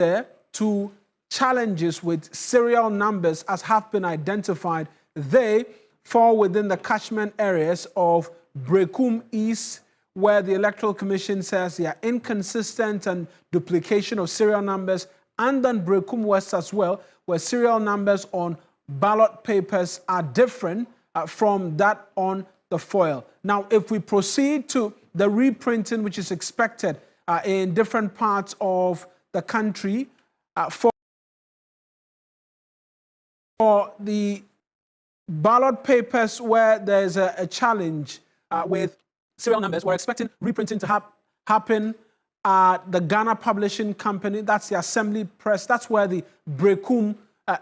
there to challenges with serial numbers as have been identified. They fall within the catchment areas of Brekum East, where the Electoral Commission says they are inconsistent and duplication of serial numbers, and then Brekum West as well, where serial numbers on ballot papers are different from that on the foil. Now, if we proceed to the reprinting, which is expected in different parts of the country, for the ballot papers where there's a challenge with serial numbers, we're expecting reprinting to happen at the Ghana Publishing Company. That's the Assembly Press. That's where the Brekum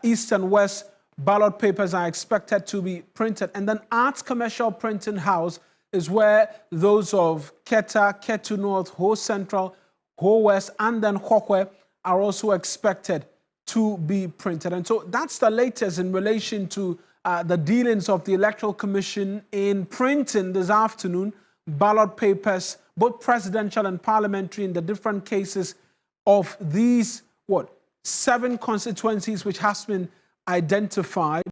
East and West ballot papers are expected to be printed. And then Arts Commercial Printing House is where those of Keta, Ketu North, Ho Central, Ho West, and then Hokwe are also expected to be printed. And so that's the latest in relation to the dealings of the Electoral Commission in printing this afternoon ballot papers, both presidential and parliamentary, in the different cases of these, 7 constituencies which has been identified.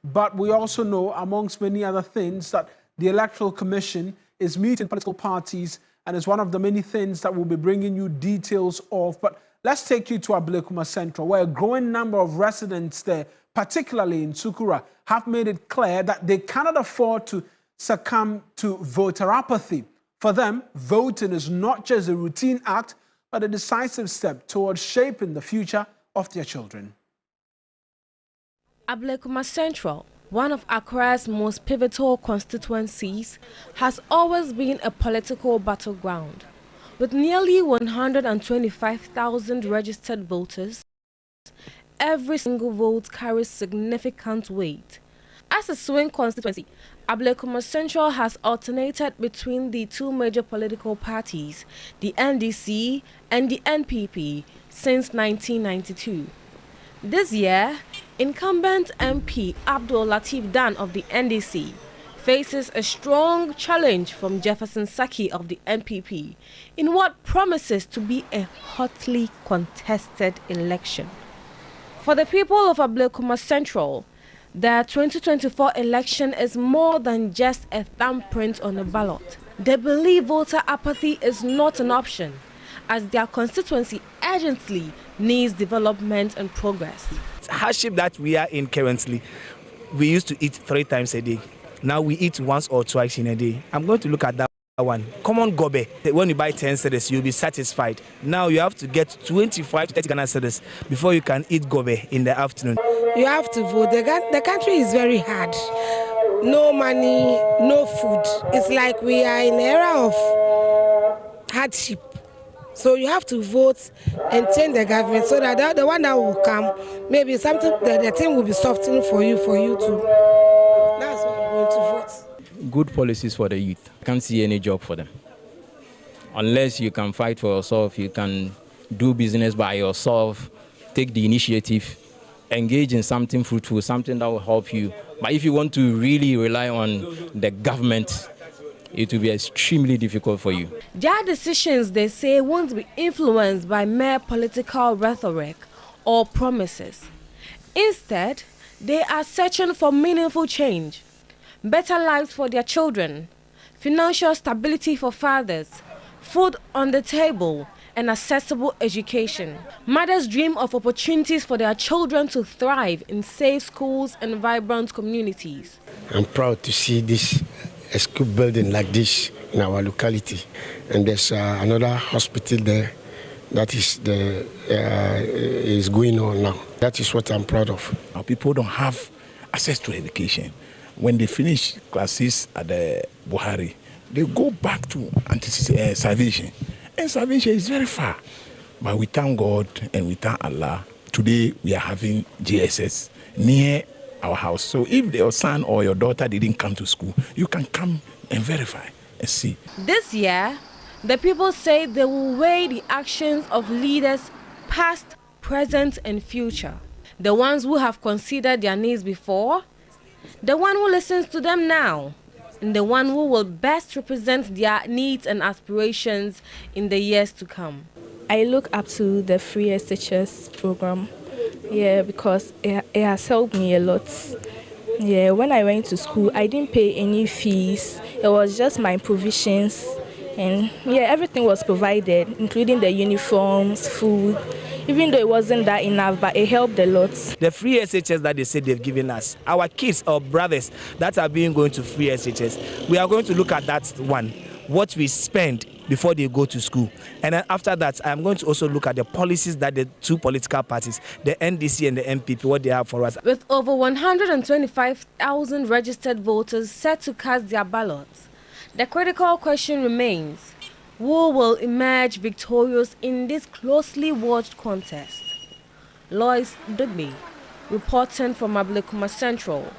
But we also know, amongst many other things, that the Electoral Commission is meeting political parties, and is one of the many things that we'll be bringing you details of. But let's take you to Ablekuma Central, where a growing number of residents there, particularly in Sukura, have made it clear that they cannot afford to succumb to voter apathy. For them, voting is not just a routine act, but a decisive step towards shaping the future of their children. Ablekuma Central, one of Accra's most pivotal constituencies, has always been a political battleground. With nearly 125,000 registered voters, every single vote carries significant weight. As a swing constituency, Ablekuma Central has alternated between the 2 major political parties, the NDC and the NPP, since 1992. This year, incumbent MP Abdul Latif Dan of the NDC faces a strong challenge from Jefferson Saki of the NPP in what promises to be a hotly contested election. For the people of Ablekuma Central, the 2024 election is more than just a thumbprint on a ballot. They believe voter apathy is not an option, as their constituency urgently needs development and progress. It's hardship that we are in currently. We used to eat 3 times a day. Now we eat once or twice in a day. I'm going to look at that one. Common gobe. When you buy 10 cedis, you'll be satisfied. Now you have to get 25 to 30 Ghana cedis before you can eat gobe in the afternoon. You have to vote. The country is very hard. No money, no food. It's like we are in an era of hardship. So you have to vote and change the government so that the one that will come, maybe something, the thing will be softening for you to. That's why I'm going to vote. Good policies for the youth. I can't see any job for them. Unless you can fight for yourself, you can do business by yourself, take the initiative, engage in something fruitful, something that will help you. But if you want to really rely on the government, it will be extremely difficult for you. Their decisions, they say, won't be influenced by mere political rhetoric or promises. Instead, they are searching for meaningful change, better lives for their children, financial stability for fathers, food on the table, and accessible education. Mothers dream of opportunities for their children to thrive in safe schools and vibrant communities. I'm proud to see this school building like this in our locality, and there's another hospital there that is going on now. That is what I'm proud of. Our people don't have access to education. When they finish classes at the Buhari, they go back to salvation, and salvation is very far. But we thank God and we thank Allah. Today we are having GSS near our house. So if your son or your daughter didn't come to school, you can come and verify and see. This year, the people say they will weigh the actions of leaders past, present and future. The ones who have considered their needs before, the one who listens to them now, and the one who will best represent their needs and aspirations in the years to come. I look up to the free SHS program, yeah, because it has helped me a lot. Yeah, when I went to school, I didn't pay any fees. It was just my provisions, and yeah, everything was provided, including the uniforms, food. Even though it wasn't that enough, but it helped a lot. The free SHS that they say they've given us, our kids or brothers that are being going to free SHS, we are going to look at that one, what we spend before they go to school. And then after that, I'm going to also look at the policies that the two political parties, the NDC and the MPP, what they have for us. With over 125,000 registered voters set to cast their ballots, the critical question remains: who will emerge victorious in this closely watched contest? Lois Dugby, reporting from Ablekuma Central.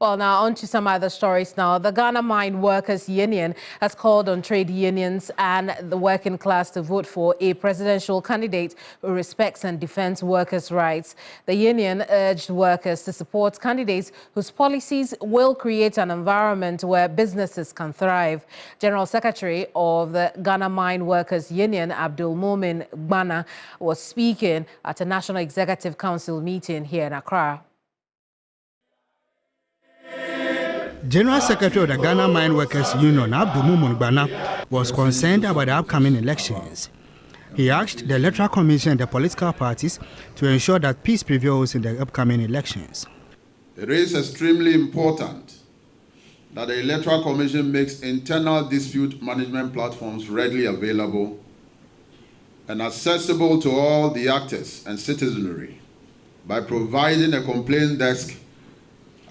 Well, now on to some other stories now. The Ghana Mine Workers Union has called on trade unions and the working class to vote for a presidential candidate who respects and defends workers' rights. The union urged workers to support candidates whose policies will create an environment where businesses can thrive. General Secretary of the Ghana Mine Workers Union, Abdul Mumin Gbana, was speaking at a National Executive Council meeting here in Accra. General Secretary of the Ghana Mine Workers Union, Ablekuma Central, was concerned about the upcoming elections. He asked the Electoral Commission and the political parties to ensure that peace prevails in the upcoming elections. It is extremely important that the Electoral Commission makes internal dispute management platforms readily available and accessible to all the actors and citizenry by providing a complaint desk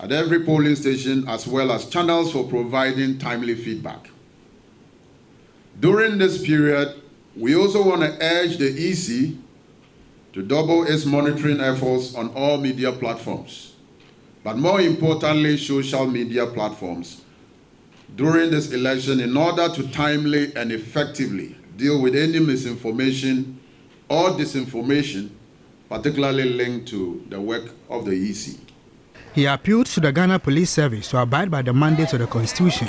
at every polling station, as well as channels for providing timely feedback. During this period, we also want to urge the EC to double its monitoring efforts on all media platforms, but more importantly, social media platforms, during this election in order to timely and effectively deal with any misinformation or disinformation, particularly linked to the work of the EC. He appealed to the Ghana Police Service to abide by the mandates of the Constitution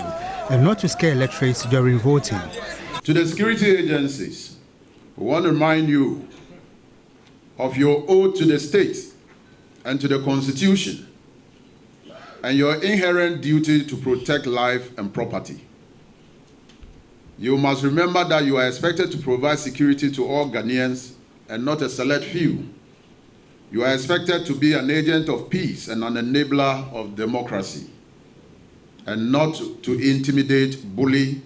and not to scare electorates during voting. To the security agencies, we want to remind you of your oath to the state and to the Constitution and your inherent duty to protect life and property. You must remember that you are expected to provide security to all Ghanaians and not a select few. You are expected to be an agent of peace and an enabler of democracy, and not to intimidate, bully,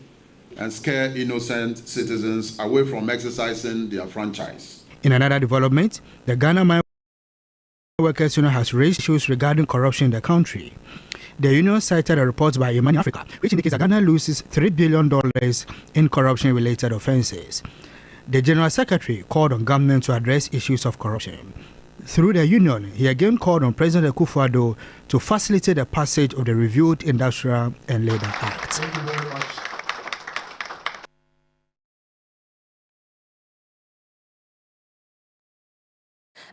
and scare innocent citizens away from exercising their franchise. In another development, the Ghana Mine Workers Union has raised issues regarding corruption in the country. The union cited a report by Money Africa, which indicates that Ghana loses $3 billion in corruption-related offences. The General Secretary called on government to address issues of corruption. Through the union, he again called on President Akufo-Addo to facilitate the passage of the reviewed Industrial and Labour Act. Thank you very much.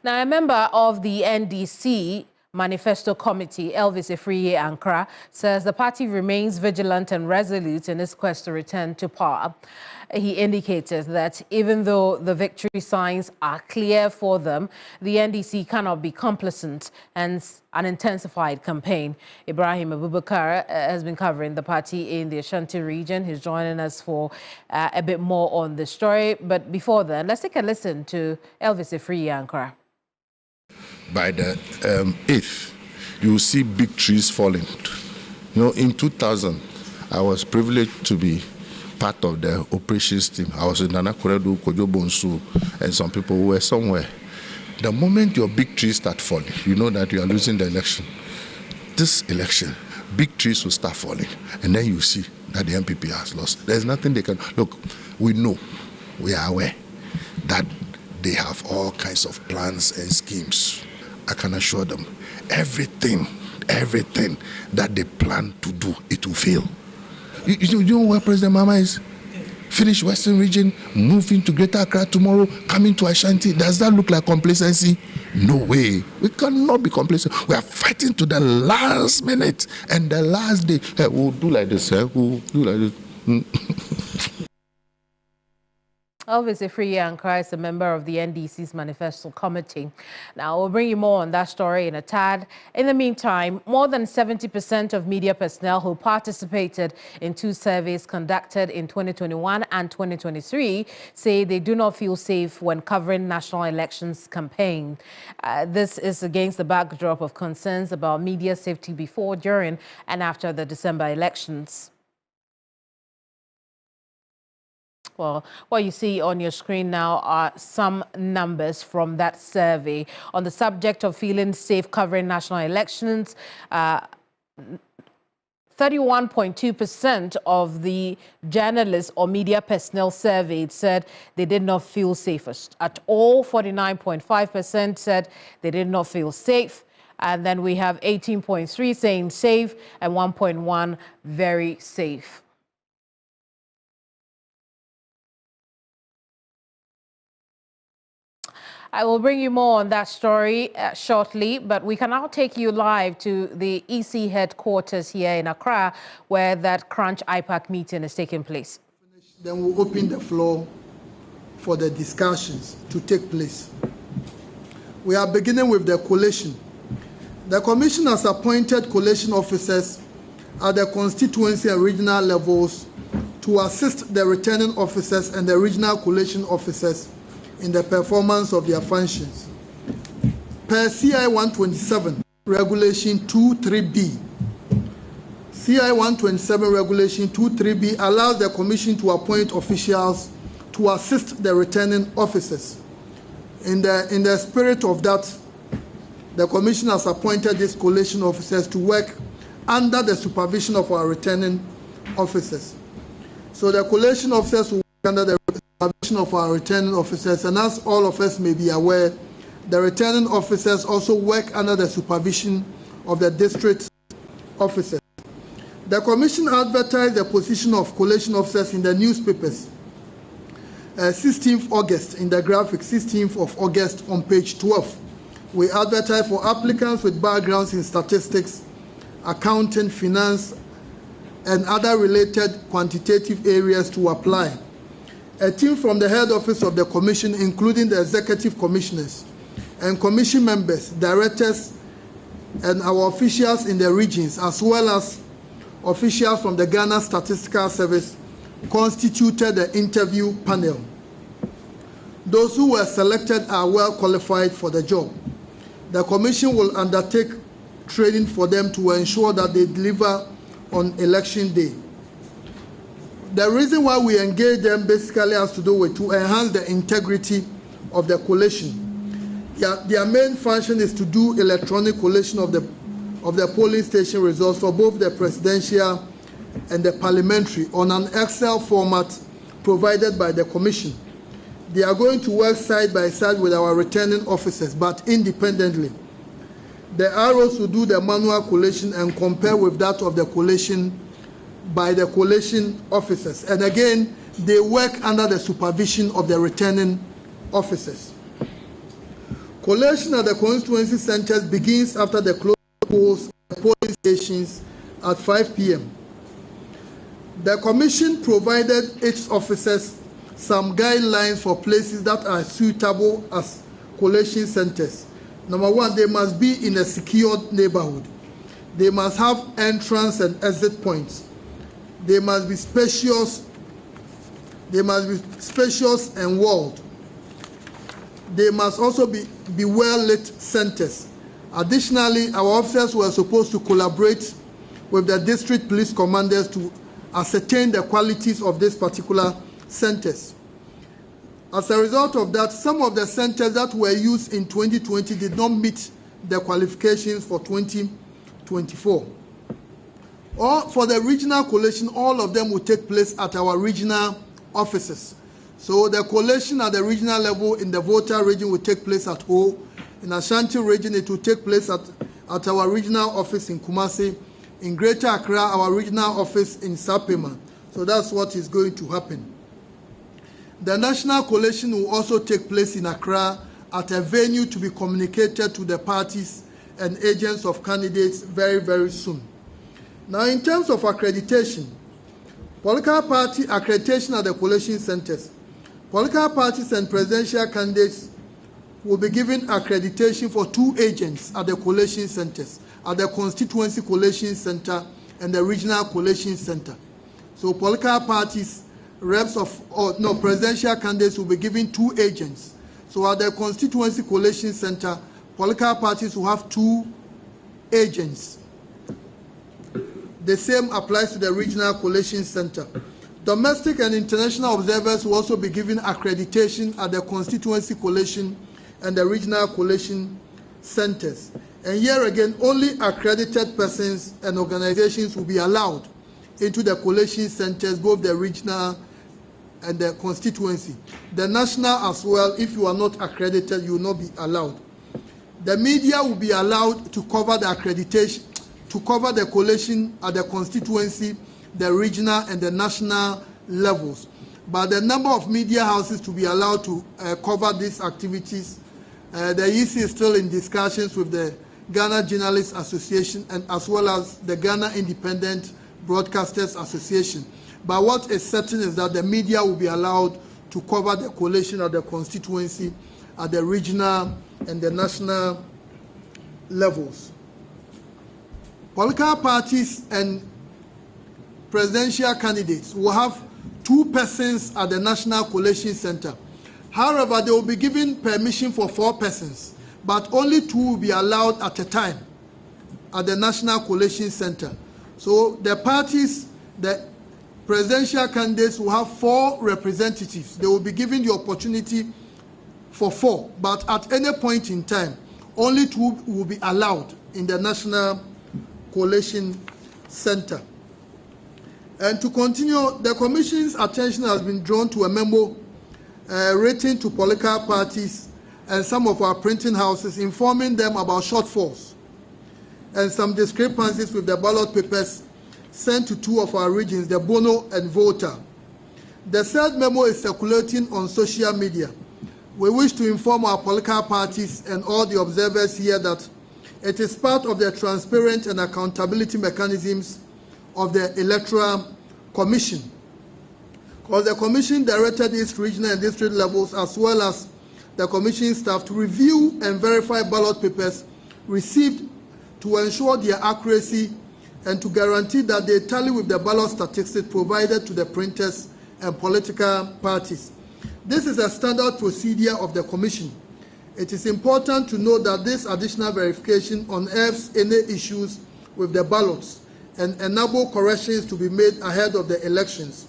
Now, a member of the NDC Manifesto Committee, Elvis Afriye Ankara, says the party remains vigilant and resolute in its quest to return to power. He indicated that even though the victory signs are clear for them, the NDC cannot be complacent, hence an intensified campaign. Ibrahim Abubakar has been covering the party in the Ashanti region. He's joining us for a bit more on the story. But before then, let's take a listen to Elvis Afriye Ankara. By the 8th, you will see big trees falling. You know, in 2000, I was privileged to be part of the operations team. I was in Nana Koredu, Kojo Bonsu, and some people who were somewhere. The moment your big trees start falling, you know that you are losing the election. This election, big trees will start falling, and then you see that the MPP has lost. There's nothing they can... Look, we know, we are aware that they have all kinds of plans and schemes. I can assure them, everything that they plan to do, it will fail. You know where President Mahama is? Finish Western region, move into Greater Accra tomorrow, coming to Ashanti. Does that look like complacency? No way. We cannot be complacent. We are fighting to the last minute and the last day. Hey, we'll do like this. We'll do like this. Elvis Efriye is a member of the NDC's Manifesto Committee. Now, we'll bring you more on that story in a tad. In the meantime, more than 70% of media personnel who participated in 2 surveys conducted in 2021 and 2023 say they do not feel safe when covering national elections campaign. This is against the backdrop of concerns about media safety before, during, and after the December elections. Well, what you see on your screen now are some numbers from that survey. On the subject of feeling safe covering national elections, 31.2% of the journalists or media personnel surveyed said they did not feel safest at all. 49.5% said they did not feel safe. And then we have 18.3% saying safe and 1.1% very safe. I will bring you more on that story shortly, but we can now take you live to the EC headquarters here in Accra, where that Crunch IPAC meeting is taking place. Then we'll open the floor for the discussions to take place. We are beginning with the collation. The Commission has appointed collation officers at the constituency and regional levels to assist the returning officers and the regional collation officers in the performance of their functions. Per CI 127 Regulation 23B, CI 127 Regulation 23B allows the Commission to appoint officials to assist the returning officers. In the spirit of that, the Commission has appointed these collation officers to work under the supervision of our returning officers. So the collation officers will work under the supervision of our returning officers, and as all of us may be aware, the returning officers also work under the supervision of the district officers. The Commission advertised the position of collation officers in the newspapers 16th August in the graphic, 16th of August on page 12. We advertised for applicants with backgrounds in statistics, accounting, finance, and other related quantitative areas to apply. A team from the head office of the Commission, including the executive commissioners and commission members, directors, and our officials in the regions, as well as officials from the Ghana Statistical Service, constituted the interview panel. Those who were selected are well qualified for the job. The Commission will undertake training for them to ensure that they deliver on election day. The reason why we engage them basically has to do with to enhance the integrity of the collation. Their main function is to do electronic collation of the polling station results for both the presidential and the parliamentary on an Excel format provided by the Commission. They are going to work side by side with our returning officers, but independently. The ROs will do the manual collation and compare with that of the collation by the collation officers. And again, they work under the supervision of the returning officers. Collation at the constituency centers begins after the close polls at polling stations at 5 p.m. The Commission provided its officers some guidelines for places that are suitable as collation centers. Number one, they must be in a secured neighborhood. They must have entrance and exit points. They must be spacious. They must be spacious and walled. They must also be well-lit centers. Additionally, our officers were supposed to collaborate with the district police commanders to ascertain the qualities of these particular centers. As a result of that, some of the centers that were used in 2020 did not meet the qualifications for 2024. Or for the regional collation, all of them will take place at our regional offices. So the collation at the regional level in the Volta region will take place at Ho. In Ashanti region, it will take place at our regional office in Kumasi. In Greater Accra, our regional office in Sapema. So that's what is going to happen. The national collation will also take place in Accra at a venue to be communicated to the parties and agents of candidates very, very soon. Now, in terms of accreditation, political party accreditation at the collation centers, political parties and presidential candidates will be given accreditation for 2 agents at the collation centers, at the constituency collation center and the regional collation center. So political parties, presidential candidates will be given 2 agents. So at the constituency collation center, political parties will have 2 agents. The same applies to the regional collation center. Domestic and international observers will also be given accreditation at the constituency collation and the regional collation centers. And here again, only accredited persons and organizations will be allowed into the collation centers, both the regional and the constituency. The national as well, if you are not accredited, you will not be allowed. The media will be allowed to cover the accreditation, to cover the collation at the constituency, the regional and the national levels. But the number of media houses to be allowed to cover these activities, the EC is still in discussions with the Ghana Journalists Association and as well as the Ghana Independent Broadcasters Association. But what is certain is that the media will be allowed to cover the collation at the constituency, at the regional and the national levels. Political parties and presidential candidates will have 2 persons at the National Collation Center. However, they will be given permission for 4 persons, but only 2 will be allowed at a time at the National Collation Center. So the parties, the presidential candidates will have 4 representatives. They will be given the opportunity for 4, but at any point in time, only 2 will be allowed in the National Collation Center. And to continue, the Commission's attention has been drawn to a memo written to political parties and some of our printing houses, informing them about shortfalls and some discrepancies with the ballot papers sent to 2 of our regions, the Bono and Volta. The said memo is circulating on social media. We wish to inform our political parties and all the observers here that it is part of the transparent and accountability mechanisms of the Electoral Commission. Because the Commission directed its regional and district levels as well as the Commission staff to review and verify ballot papers received to ensure their accuracy and to guarantee that they tally with the ballot statistics provided to the printers and political parties. This is a standard procedure of the Commission. It is important to note that this additional verification unearths any issues with the ballots and enable corrections to be made ahead of the elections.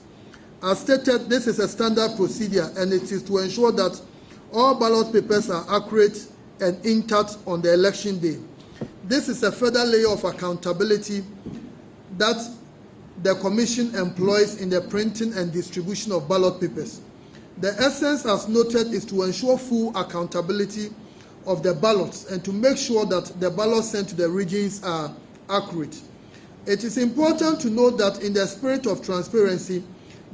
As stated, this is a standard procedure and it is to ensure that all ballot papers are accurate and intact on the election day. This is a further layer of accountability that the Commission employs in the printing and distribution of ballot papers. The essence, as noted, is to ensure full accountability of the ballots and to make sure that the ballots sent to the regions are accurate. It is important to note that in the spirit of transparency,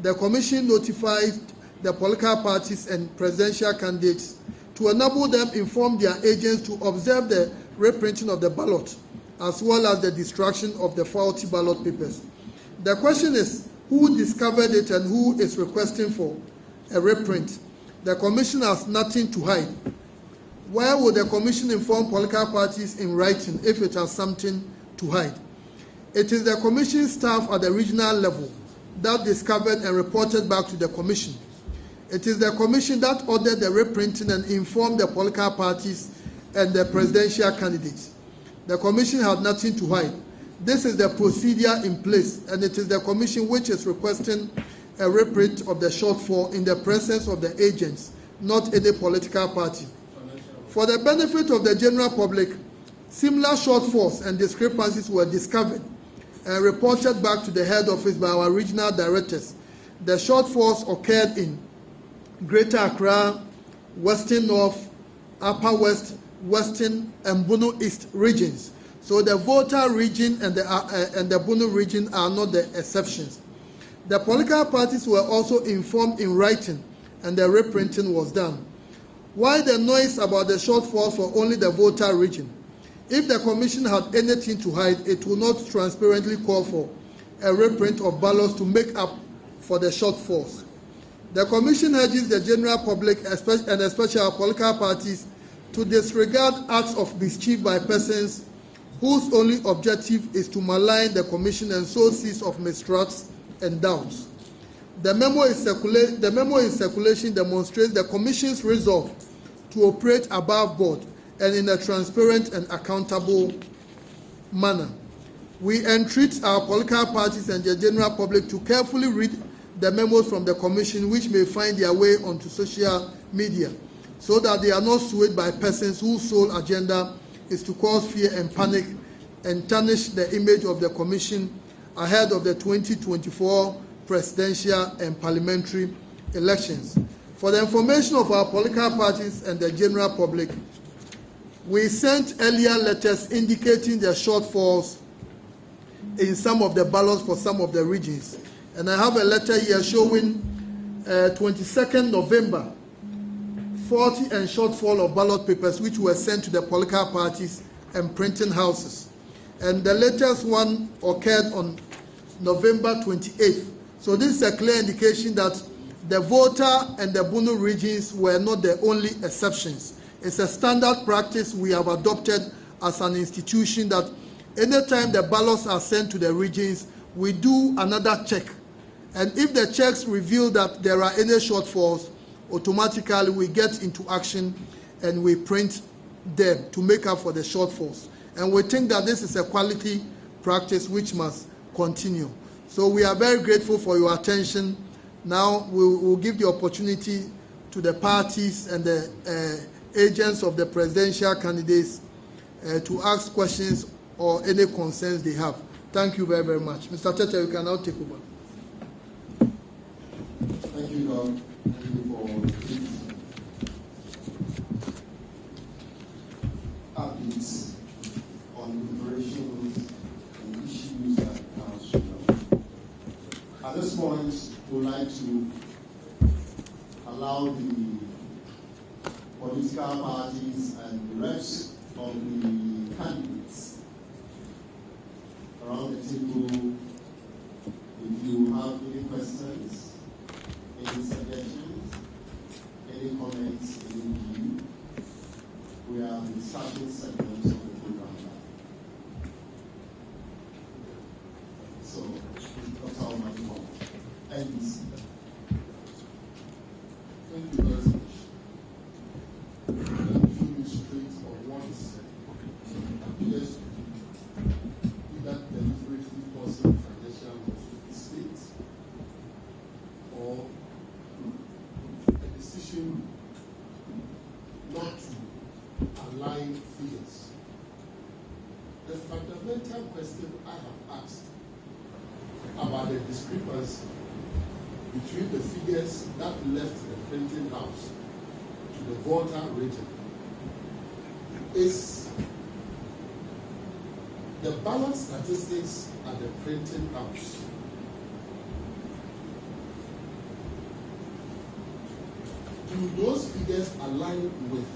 the Commission notified the political parties and presidential candidates to enable them inform their agents to observe the reprinting of the ballot as well as the destruction of the faulty ballot papers. The question is who discovered it and who is requesting for a reprint. The Commission has nothing to hide. Why would the Commission inform political parties in writing if it has something to hide? It is the Commission staff at the regional level that discovered and reported back to the Commission. It is the Commission that ordered the reprinting and informed the political parties and the presidential candidates. The Commission had nothing to hide. This is the procedure in place, and it is the Commission which is requesting a reprint of the shortfall in the presence of the agents, not any political party. For the benefit of the general public, similar shortfalls and discrepancies were discovered and reported back to the head office by our regional directors. The shortfalls occurred in Greater Accra, Western North, Upper West, Western, and Bunu East regions. So the Volta region and the Bunu region are not the exceptions. The political parties were also informed in writing, and the reprinting was done. Why the noise about the shortfalls for only the Volta region? If the Commission had anything to hide, it would not transparently call for a reprint of ballots to make up for the shortfalls. The Commission urges the general public, and especially our political parties, to disregard acts of mischief by persons whose only objective is to malign the Commission and sow seeds of mistrust and doubts. The memo in circulation demonstrates the Commission's resolve to operate above board and in a transparent and accountable manner. We entreat our political parties and the general public to carefully read the memos from the Commission, which may find their way onto social media, so that they are not swayed by persons whose sole agenda is to cause fear and panic and tarnish the image of the Commission ahead of the 2024 presidential and parliamentary elections. For the information of our political parties and the general public, we sent earlier letters indicating the shortfalls in some of the ballots for some of the regions. And I have a letter here showing 22nd November, 40 and shortfall of ballot papers which were sent to the political parties and printing houses. And the latest one occurred on November 28th. So this is a clear indication that the Volta and the Bunu regions were not the only exceptions. It's a standard practice we have adopted as an institution that anytime the ballots are sent to the regions, we do another check. And if the checks reveal that there are any shortfalls, automatically we get into action and we print them to make up for the shortfalls. And we think that this is a quality practice which must continue. So we are very grateful for your attention. Now we'll give the opportunity to the parties and the agents of the presidential candidates to ask questions or any concerns they have. Thank you very, very much. Mr. Tete, you can now take over. Thank you, Doc. Thank you for updates on deliberations and issues that House should know. At this point, we would like to allow the political parties and the reps of the candidates around the table, if you have any questions, any suggestions, any comments, any view, we are in the starting segment of the program now. So, Dr. Almighty, NBC. Thank you very much. Let me illustrate on one side. Yes, either deliberately causing financial loss to the state or a decision not to align figures. The fundamental question I have asked about the discrepancy between the figures that left the printing house to the Volta region is the ballot statistics at the printing house. Do those figures align with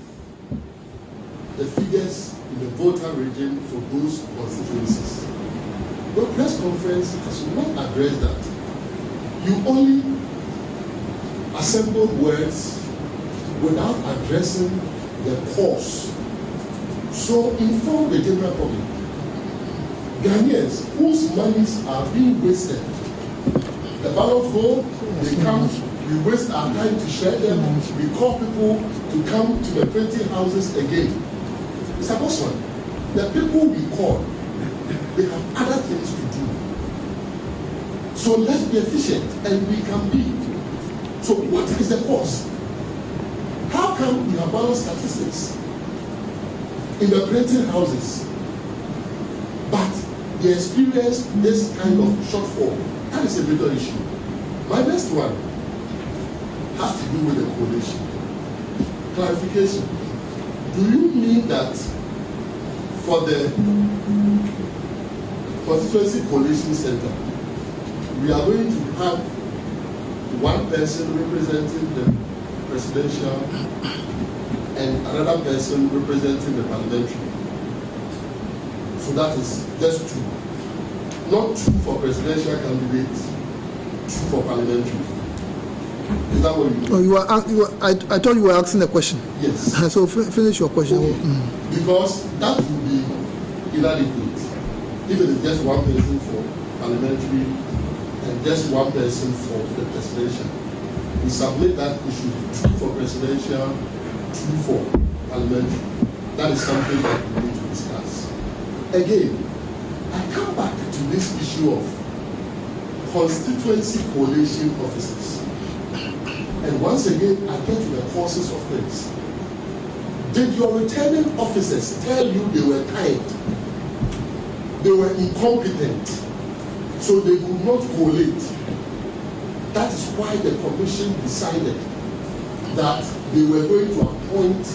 the figures in the Volta region for those constituencies? The press conference has not addressed that. You only assembled words without addressing the cause. So inform the general public. Ghanaians whose monies are being wasted. The ballot go, they come, we waste our time to share them, we call people to come to the printing houses again. Mr. Bosman, the people we call, they have other things to do. So let's be efficient, and we can be. So what is the cause? How come we have ballot statistics in the printing houses, but they experience this kind of shortfall. That is a major issue. My next one has to do with the coalition. Clarification. Do you mean that for the Constituency Coalition Center, we are going to have one person representing the presidential and another person representing the parliamentary? So that is just two. Not two for presidential candidates, two for parliamentary. Is that what you mean? I thought you were asking a question. Yes. So finish your question. Okay. Because that would be inadequate. If it is just one person for parliamentary and just one person for the presidential, we submit that it should be two for presidential, two for parliamentary. That is something that we need to discuss. Again, I come back to this issue of constituency coalition officers. And once again, I get to the causes of things. Did your returning officers tell you they were tired? They were incompetent, so they could not collate. That is why the commission decided that they were going to appoint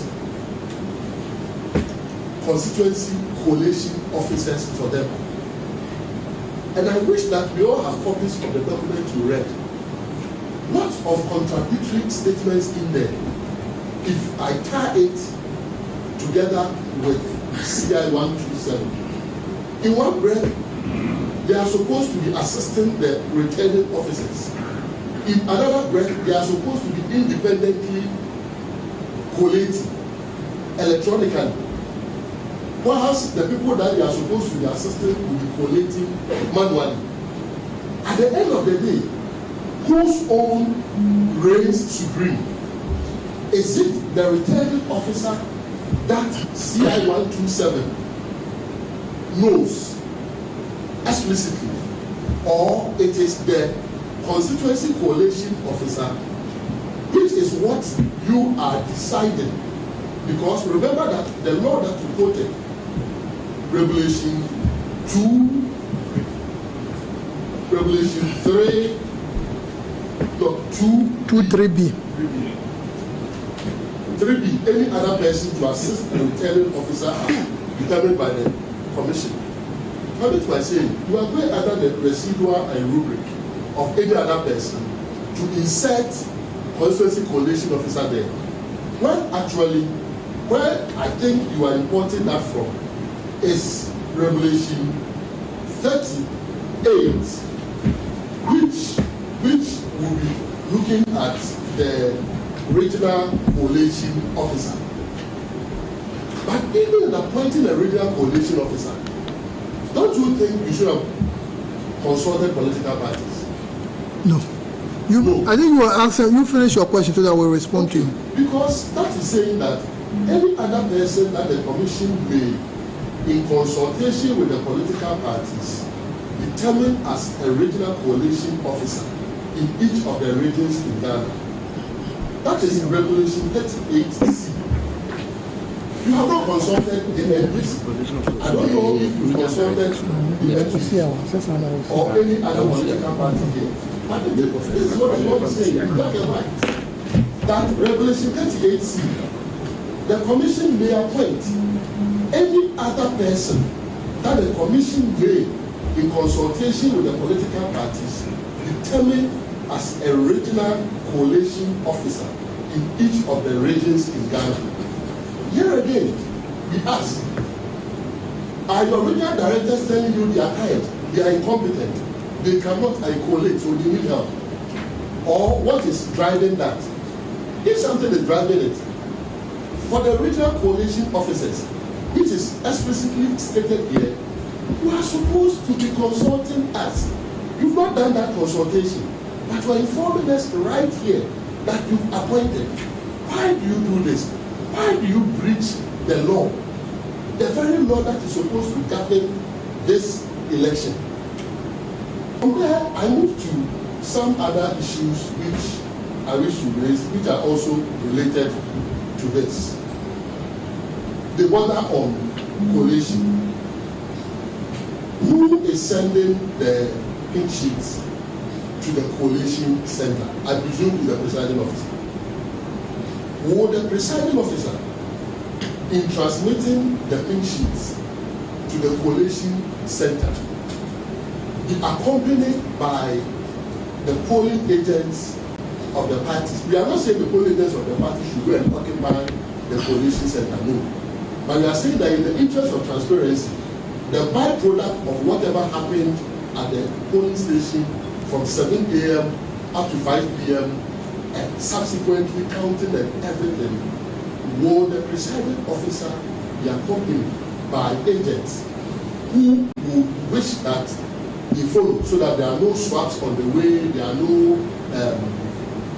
constituency coalition officers for them. And I wish that we all have copies of the document you read. Lots of contradictory statements in there. If I tie it together with CI 127, in one breath, they are supposed to be assisting the returning officers. In another breath, they are supposed to be independently collating electronically. Perhaps the people that they are supposed to be assisting will be collating manually. At the end of the day, whose own reigns supreme? Is it the returning officer that CI 127 knows explicitly, or it is the constituency coalition officer, which is what you are deciding? Because remember that the law that you quoted, Revelation 2, Revelation 3, no, 3b. 3b, any other person to assist the returning officer determined by the commission. Permit my saying, you are going under the residual and rubric of any other person to insert constituency coalition officer there. When actually, where I think you are importing that from is Revelation 38, which will be looking at the regional coalition officer. But even in appointing a regional coalition officer, don't you think you should have consulted political parties? No. No. I think you were answering, you finish your question so that we'll respond to you. Because that is saying that any other person that the commission may, in consultation with the political parties, determine as a regional coalition officer in each of the regions in Ghana. That is in Revelation 38C. You have not consulted the NDC. I don't know if you consulted the NDC or any other political party here. But this is what the law is saying, black and white. That Revelation 38C, the commission may appoint any other person that the commission may, in consultation with the political parties, determine as a regional coalition officer in each of the regions in Ghana. Here again, we ask, are your regional directors telling you they are tired, they are incompetent, they cannot collate, so they need help? Or what is driving that? If something is driving it, for the regional coalition officers, which is explicitly stated here, you are supposed to be consulting us. You've not done that consultation, but you are informing us right here that you've appointed. Why do you do this? Why do you breach the law? The very law that is supposed to govern this election. From there, I move to some other issues which I wish to raise, which are also related to this. The border on coalition. Who is sending the pink sheets to the collation center? I presume to the presiding officer. Would the presiding officer, in transmitting the pink sheets to the collation center, be accompanied by the polling agents of the parties? We are not saying the polling agents of the party should go and occupy the collation center, no. But we are saying that in the interest of transparency, the byproduct of whatever happened at the polling station from 7 a.m. up to 5 p.m. and subsequently counting and everything, will the presiding officer be accompanied by agents who would wish that he follow, so that there are no swaps on the way, there are no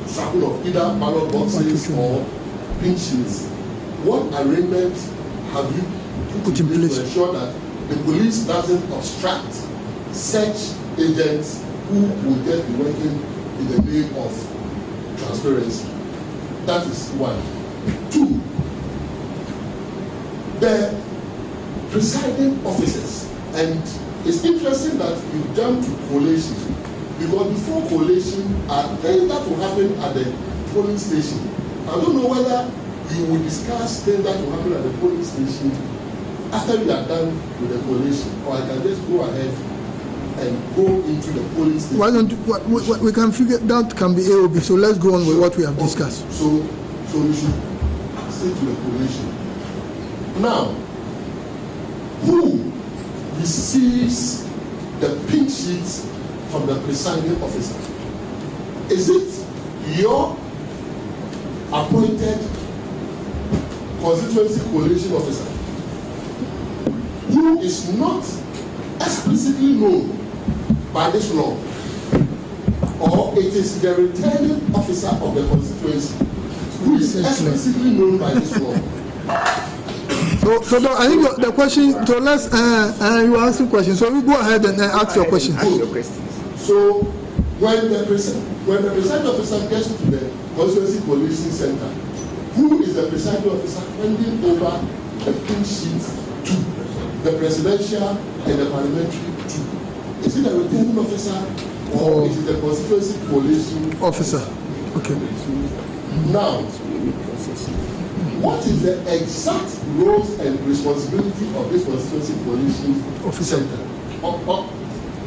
swapping of either ballot boxes or pink sheets? What arrangements have you put in place to ensure that the police doesn't obstruct such agents who will just be working in the name of transparency? That is one. Two, the presiding officers, and it's interesting that you jump to collation, because before collation, things that will happen at the polling station. I don't know whether you will discuss things that will happen at the polling station after you are done with the collation, or I can just go ahead and go into the polling station. Why don't we can figure that can be AOB? So let's go on with what we have discussed. So we should stick to the collation. Now, who receives the pink sheets from the presiding officer? Is it your appointed constituency collation officer who is not explicitly known by this law, or it is the returning officer of the constituency who is explicitly known by this law? So I think the question, so let's, you are asking questions, so we go ahead and ask your question. So when the presiding officer gets to the constituency collation center, who is the presiding officer handing over the pink sheets to the presidential and the parliamentary to? Is it the returning officer or is it the constituency collation officer? Okay. Now, what is the exact roles and responsibility of this constituency collation officer?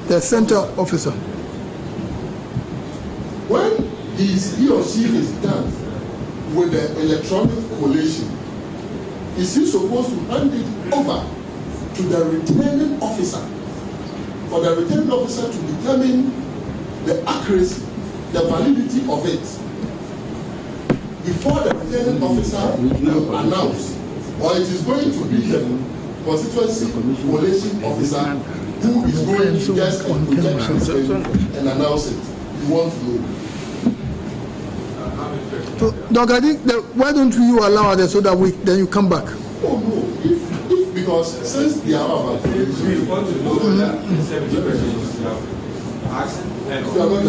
The center officer. When he or she is done with the electronic collation, is he supposed to hand it over to the returning officer for the returning officer to determine the accuracy, the validity of it, before the returning officer will announce, or it is going to be the constituency collation officer who is going to just and announce it? You want to know. So, Doc, I think why don't you allow us so that then you come back? Oh no, if because since the hour of collation, you are not the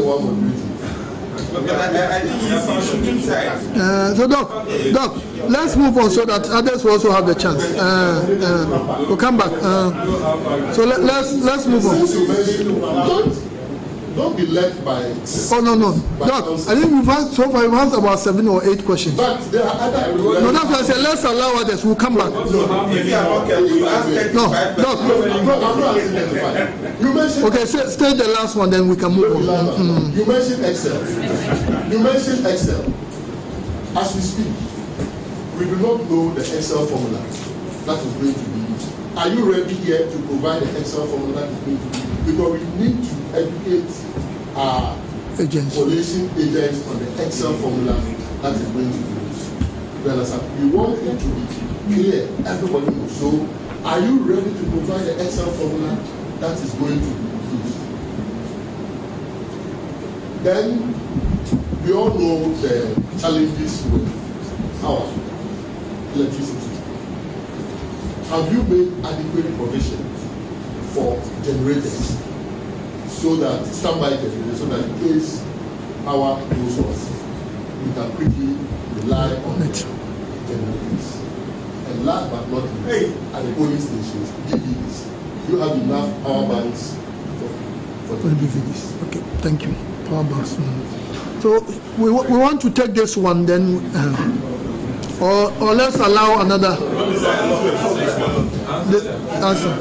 one moderating. So Doc, let's move on so that others will also have the chance. We'll come back. So let's move on. Don't be led by. Oh no, Doc. I think we've had so far. We've had about 7 or 8 questions. But there are other. No, that's why I said let's allow others. We'll come back. No, Doc. You mentioned. Okay, stay the last one, then we can move on. You mentioned Excel. As we speak, we do not know the Excel formula that is going to be used. Are you ready here to provide the Excel formula that is going to be used? Because we need to educate our collation agents on the Excel formula that is going to be used. You understand? We want it to be clear, everybody knows. So, are you ready to provide the Excel formula that is going to be used? Then, we all know the challenges with our electricity. Have you made adequate provision for generators so that standby generators, so that in case power goes off, we can quickly rely on the generators? And last but not least, at the polling stations, DVDs. you have enough power banks for the BVDs? Okay, thank you. Power banks. So we want to take this one then, or let's allow another. Answer.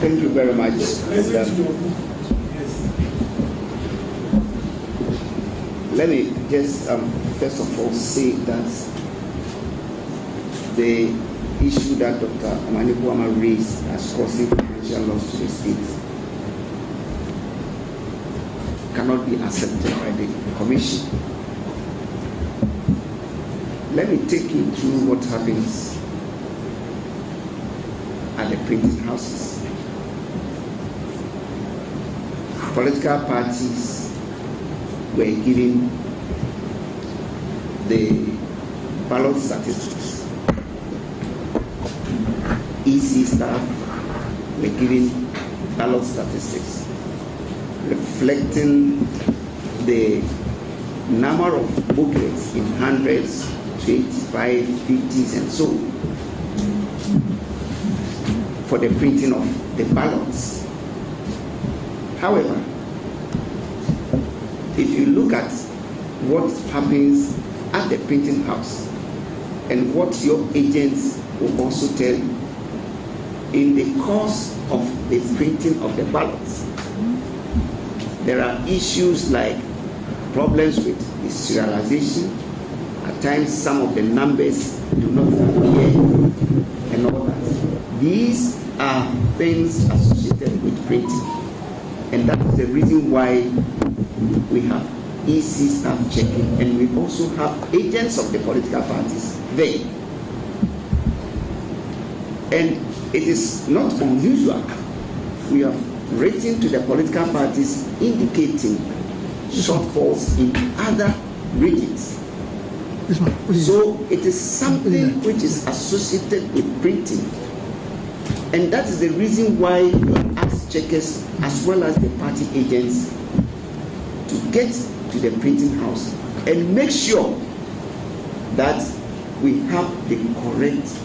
Thank you very much. Let me just first of all say that the issue that Dr. Ablekuma raised as causing financial loss to the state cannot be accepted by the Commission. Let me take you through what happens at the printing houses. Political parties were given the ballot statistics. EC staff were given ballot statistics reflecting the number of booklets in hundreds, 25, 50s, and so on for the printing of the ballots. However, if you look at what happens at the printing house and what your agents will also tell you, in the course of the printing of the ballots, there are issues like problems with the serialization. At times, some of the numbers do not appear and all that. These are things associated with printing. And that is the reason why we have EC staff checking, and we also have agents of the political parties there. And it is not unusual. We have written to the political parties indicating shortfalls in other regions. So it is something which is associated with printing. And that is the reason why we ask checkers as well as the party agents to get to the printing house and make sure that we have the correct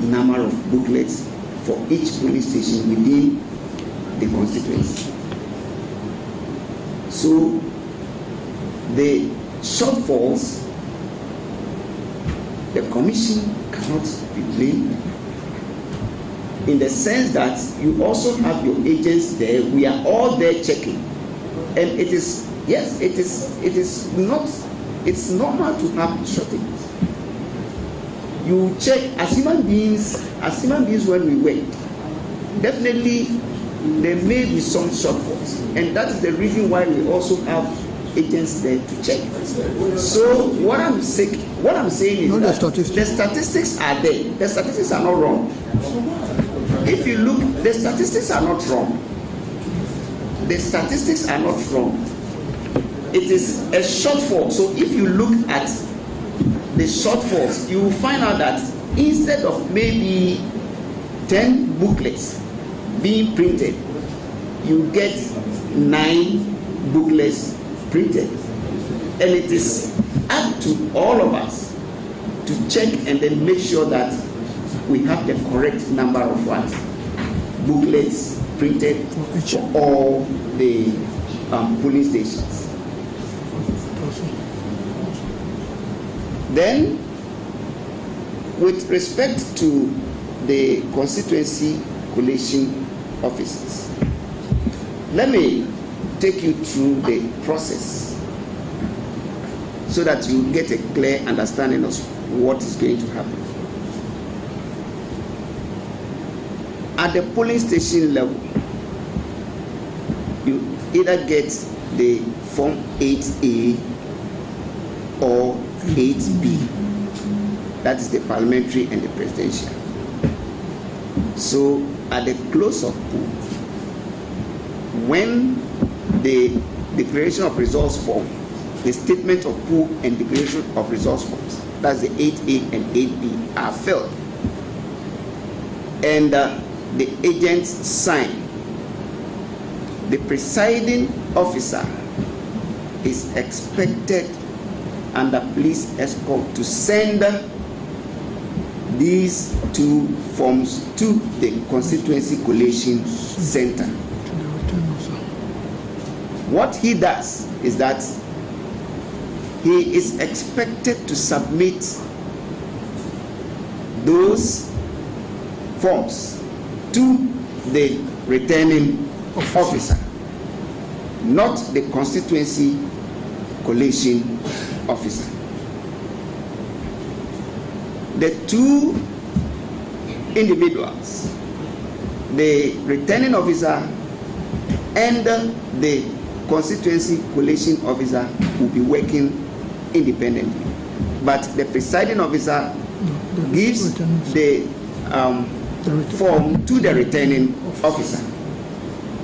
number of booklets for each police station within the constituency. So the shortfalls, the Commission cannot be blamed, in the sense that you also have your agents there. We are all there checking, and it is, yes, it is not, it's normal to have shortages. You check as human beings when we work, definitely there may be some shortfalls, and that is the reason why we also have agents there to check. So what I'm saying is that the statistics are there. The statistics are not wrong. If you look, the statistics are not wrong. The statistics are not wrong. It is a shortfall. So if you look at the shortfalls, you will find out that instead of maybe 10 booklets being printed, you get 9 booklets printed. And it is up to all of us to check and then make sure that we have the correct number of booklets printed for all the polling stations. Then, with respect to the constituency collation offices, let me take you through the process so that you get a clear understanding of what is going to happen. At the polling station level, you either get the Form 8A or 8B. That is the parliamentary and the presidential. So at the close of poll, when the declaration of results form, the statement of poll and declaration of results forms, that's the 8A and 8B, are filled, and the agents sign, the presiding officer is expected under police escort to send these 2 forms to the Constituency Collation Center. What he does is that he is expected to submit those forms to the returning officer, not the Constituency Collation officer. The 2 individuals, the returning officer and the Constituency Collation officer, will be working independently, but the presiding officer gives the form to the returning officer.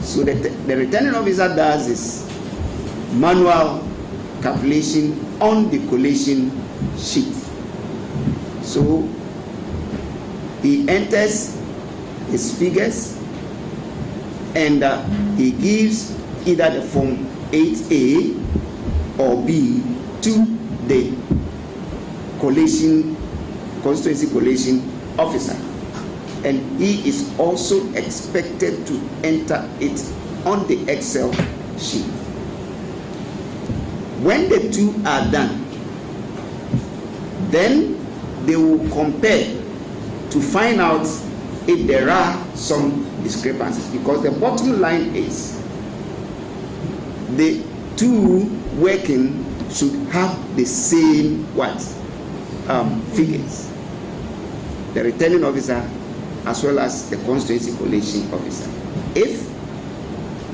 So that the returning officer does is manual calculation on the collation sheet. So he enters his figures and he gives either the form 8A or B to the Constituency Collation officer, and he is also expected to enter it on the Excel sheet. When the 2 are done, then they will compare to find out if there are some discrepancies, because the bottom line is the 2 working should have the same figures, the returning officer as well as the Constituency Collation officer. If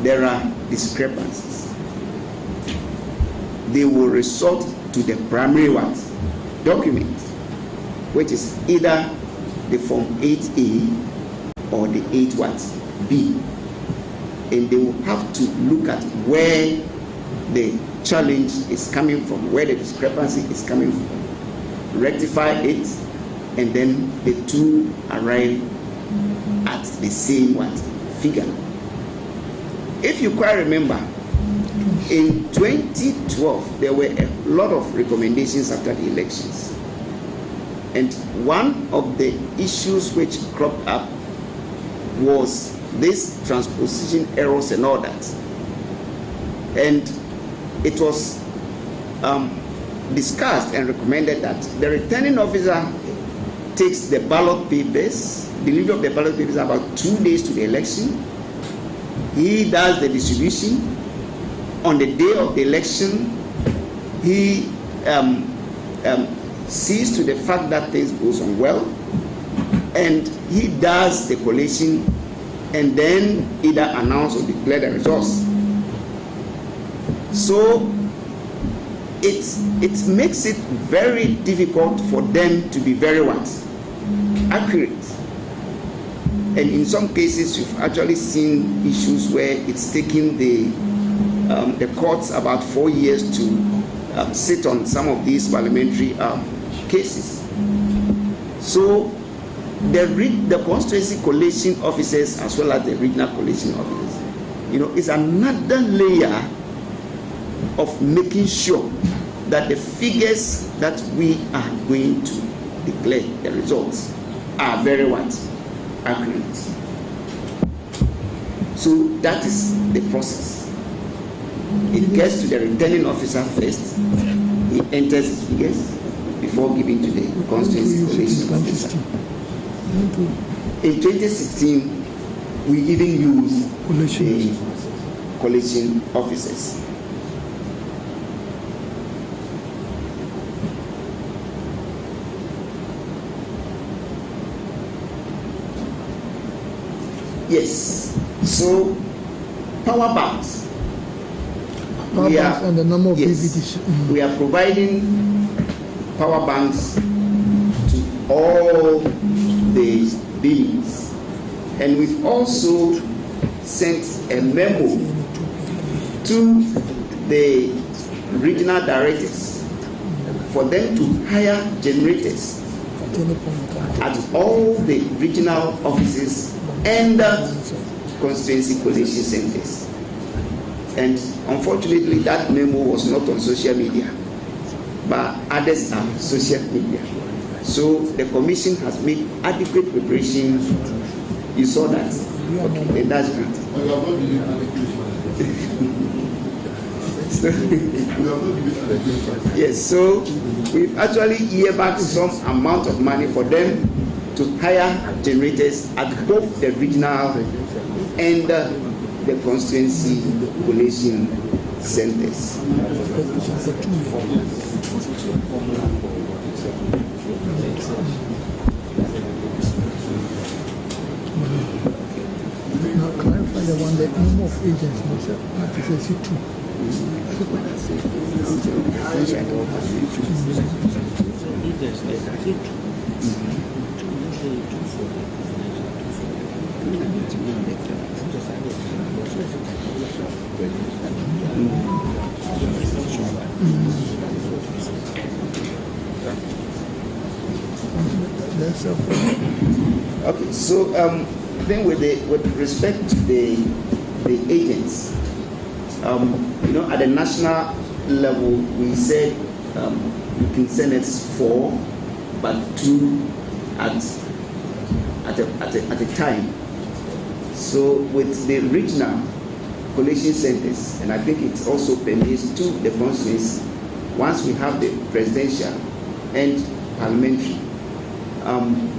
there are discrepancies, they will resort to the primary document, which is either the form 8A or the 8B, and they will have to look at where the challenge is coming from, where the discrepancy is coming from, rectify it, and then the 2 arrive at the same figure. If you quite remember, in 2012 there were a lot of recommendations after the elections, and one of the issues which cropped up was this transposition errors and all that, and it was discussed and recommended that the returning officer takes the ballot papers, delivery of the ballot papers about 2 days to the election. He does the distribution. On the day of the election, he sees to the fact that things goes on well, and he does the collation and then either announce or declare the results. So it makes it very difficult for them to be very accurate. And in some cases, you've actually seen issues where it's taking the courts about 4 years to sit on some of these parliamentary cases. So the Constituency Collation officers as well as the regional collation officers, is another layer of making sure that the figures that we are going to declare, the results, are very accurate. So that is the process. It gets to the returning officer first. He enters his figures before giving to the Constituency Collation officer. In 2016, we even used the collation officers. Yes. So power banks. We are, and the number of yes, we are providing power banks to all the buildings, and we've also sent a memo to the regional directors for them to hire generators at all the regional offices and constituency collation centers. And unfortunately, that memo was not on social media. but others are social media. So the commission has made adequate preparation. You saw that. Okay, and that's good. Yes, so we've actually earmarked some amount of money for them to hire generators at both the regional and the constituency collation centers. Now clarify the one, the number of agents, that is a C2. Okay, so then with respect to the agents, you know, at the national level, we said you can send it 4, but 2 at a time. So with the regional collation centers, and I think it also permits to the constituency, once we have the presidential and parliamentary,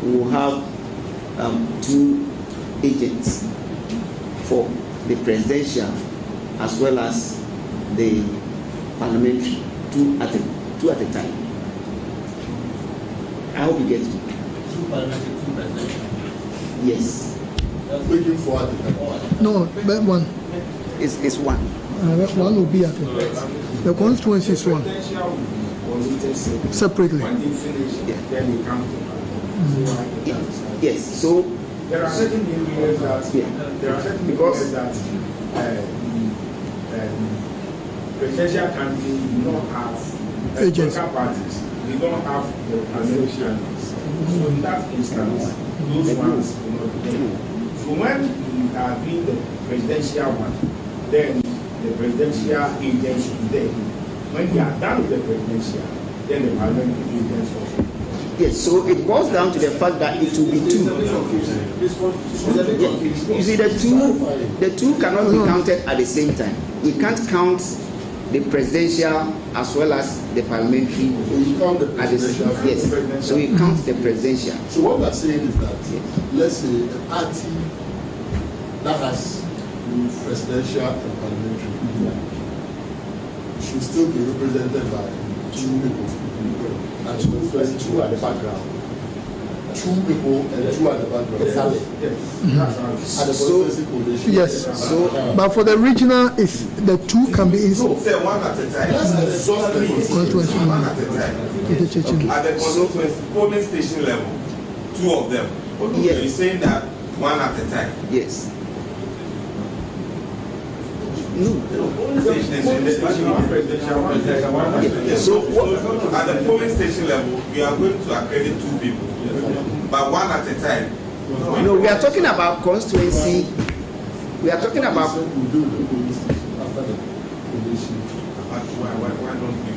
we will have 2 agents for the presidential as well as the parliamentary, 2 at a time. I hope you get it. 2 parliamentary, 2 presidential. Yes. Waiting for at the time. No, but one. It's 1. One will be at it. The constituency is 1. Separately. Yes. So there are certain areas that there are certain areas that presidential candidates do not have political parties. They don't have the presidential. So in that instance, those ones will not be there. So when we are doing the presidential one, then the presidential agents will be there. When we are done with the presidential, then the parliamentary agents also. Yes, so it boils down to the fact that it will be 2. You see, the two cannot be counted at the same time. We can't count the presidential as well as the parliamentary at the same time. Yes, so we count the presidential. So what we're saying is that, let's say a party that has presidential and parliamentary should still be represented by 2 people. And 2 at the background. 2 people and 2 at the background. Yes. So, but for the regional, is the 2 can be in. So, say 1 at a time. One at a time. At the constituency polling station level, 2 of them. Yes. You're saying that 1 at a time. Yes. So at the polling station level, we are going to accredit 2 people, but 1 at a time. No, we are talking about constituency. We are talking about. Why don't we?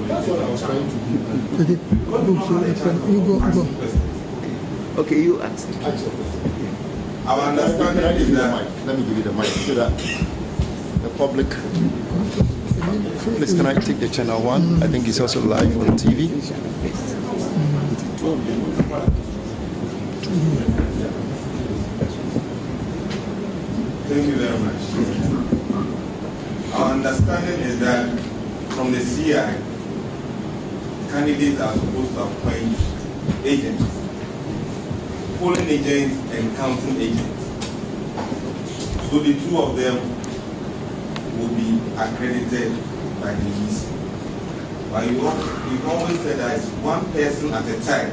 That's what I was trying to do. Okay, you ask. Our understanding is that. Let me give you the mic so that the public. Please, can I take the channel 1? I think it's also live on TV. Thank you very much. Our understanding is that from the CI, candidates are supposed to appoint agents, polling agents and counting agents. So the 2 of them will be accredited by the EC. But you've always said that it's 1 person at a time.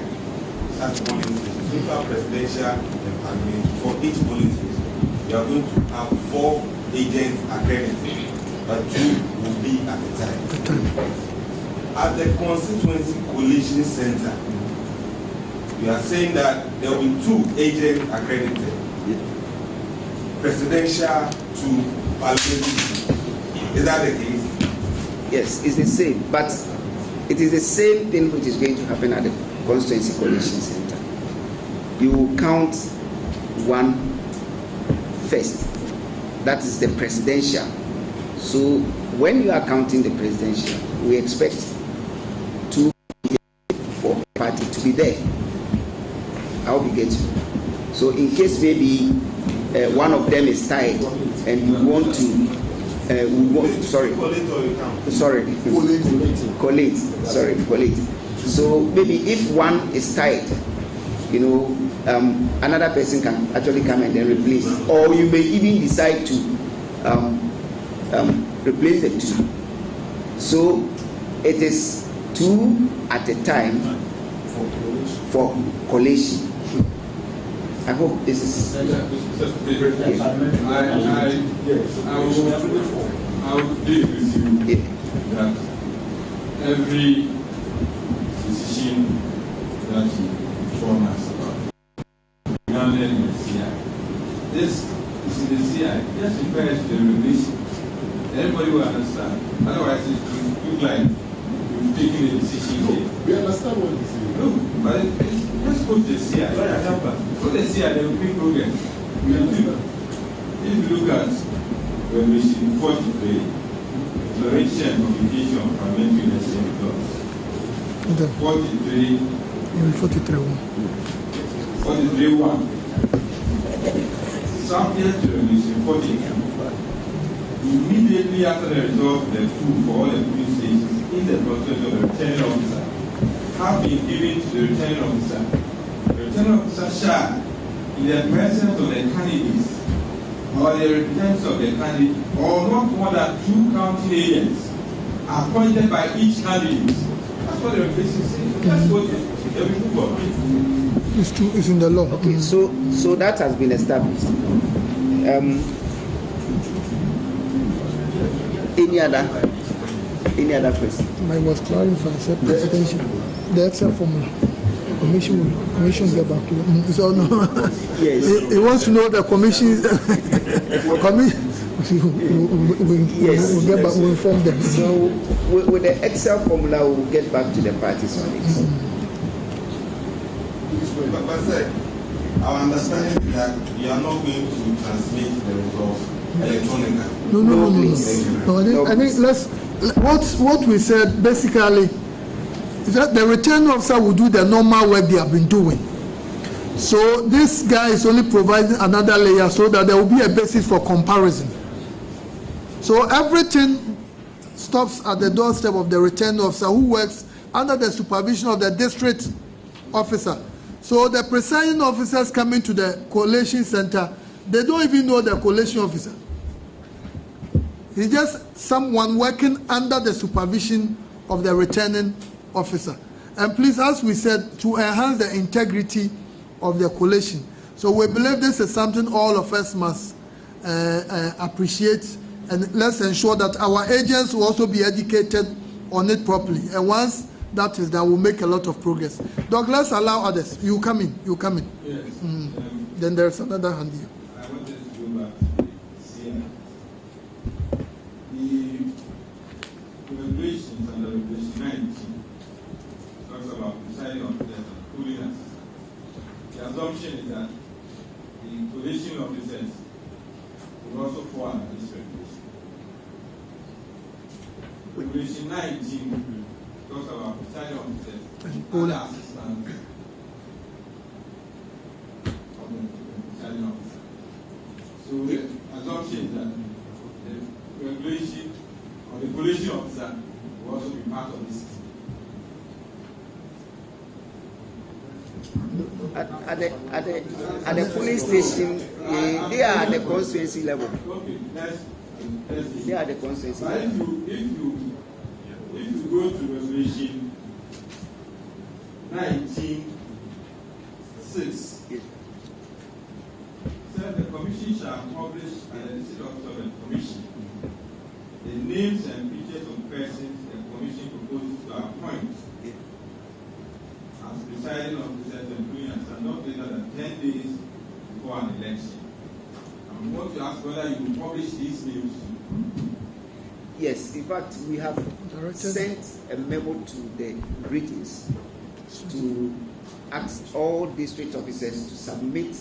That's polling station. Presidential and parliamentary. For each polling station, you are going to have 4 agents accredited, but 2 will be at a time. At the constituency collation center, you are saying that there will be 2 agents accredited. Presidential to parliamentary. Is that the case? Yes, it's the same. But It is the same thing which is going to happen at the Constituency Coalition Center. You will count one first. That is the presidential. So when you are counting the presidential, we expect 2 for party to be there. How we get you? So in case maybe one of them is tied and you want to collate. So maybe if one is tied, you know, another person can actually come and then replace, or you may even decide to replace the two. So it is 2 at a time for collation. I hope this is. I will agree with you that every decision that you inform us about, government and CI, this is in the CI, just refers to the regulation. Everybody will understand. Otherwise, it will look like you've taken a decision here. We understand what you're saying. No, but let's go to the CI. Go to the CI, there will be progress. We will do that. If you look at Revelation 43, declaration and publication of parliamentary election results. 43. 43.1. Subject to Revelation 42. Immediately after the result of the food for all the police stations in the process of the returning officer have been given to the returning officer. The returning officer shall, in the presence of the candidates or the returns of the candidate, or not more than 2 counting agents appointed by each candidate. That's what the regulation says. That's what the report. It's in the law. Okay, so that has been established. Any other question? I was clarifying the Excel formula. Commission will get back to you. So no. Yes. He wants to know the commission. We'll get back. We'll inform them. So with the Excel formula, we'll get back to the parties on it. But sir, our understanding is that we are not going to transmit the results electronically. No. I think what we said basically is that the returning officer will do the normal work they have been doing. So this guy is only providing another layer so that there will be a basis for comparison. So everything stops at the doorstep of the returning officer who works under the supervision of the district officer. So the presiding officers coming to the collation center, they don't even know the collation officer. He's just someone working under the supervision of the returning officer. And please, as we said, to enhance the integrity of the collation. So we believe this is something all of us must appreciate, and let's ensure that our agents will also be educated on it properly. And once that is done, we'll make a lot of progress. Doc, let's allow others. You come in. Yes. Then there's another hand here. I wanted to go back to CI. The regulations under Regulation 19 talks about presiding officers and polling assistants. The assumption is that the collation officers will also fall under this regulation. Regulation 19 talks about presiding officers and other assistants of the presiding officer. So the assumption is that the regulation or the collation officer will also be part of this system. At the police station, they are at the constituency level. Okay, they are at the constituency level. If you go to Resolution 19.6, it says the Commission shall publish at the District Office of the Commission the names and features of persons the Commission proposes to appoint as presiding officers and employees are not later than 10 days before an election. I want to ask whether you will publish these names Yes, in fact, we have sent a memo to the regions to ask all district officers to submit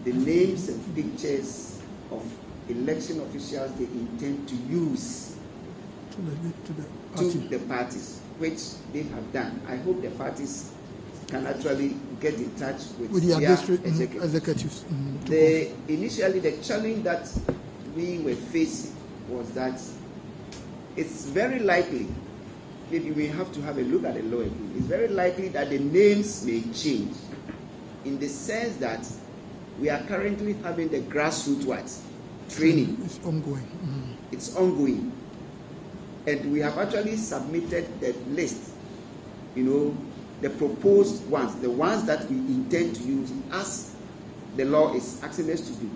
the names and pictures of election officials they intend to use to the parties, which they have done. I hope the parties can actually get in touch with their district executives. Initially, the challenge that we were facing was that it's very likely, maybe we have to have a look at the law again, it's very likely that the names may change in the sense that we are currently having the grassroots training. It's ongoing. It's ongoing. And we have actually submitted the list, the proposed ones, the ones that we intend to use as the law is asking us to do.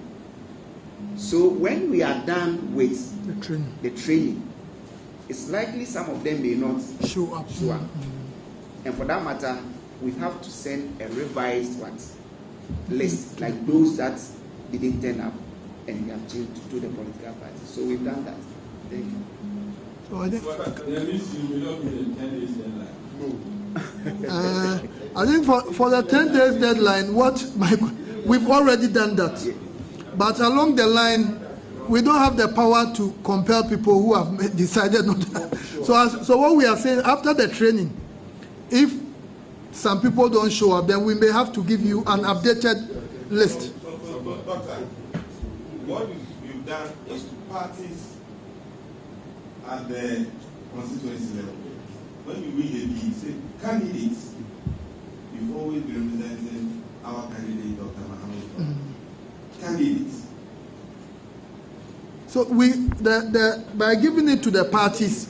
So when we are done with the training, it's likely some of them may not show up. And for that matter, we have to send a revised list, like those that didn't turn up and we have changed to the political parties. So we've done that. Thank you. So I think I think for the 10 days deadline, we've already done that. But along the line, we don't have the power to compel people who have decided not to. So what we are saying, after the training, if some people don't show up, then we may have to give you an updated list. Doctor, what we've done is to parties at the constituency level. When you read the bill, say candidates, you've always been representing our candidate, Dr. Mahamed. Candidates. So by giving it to the parties,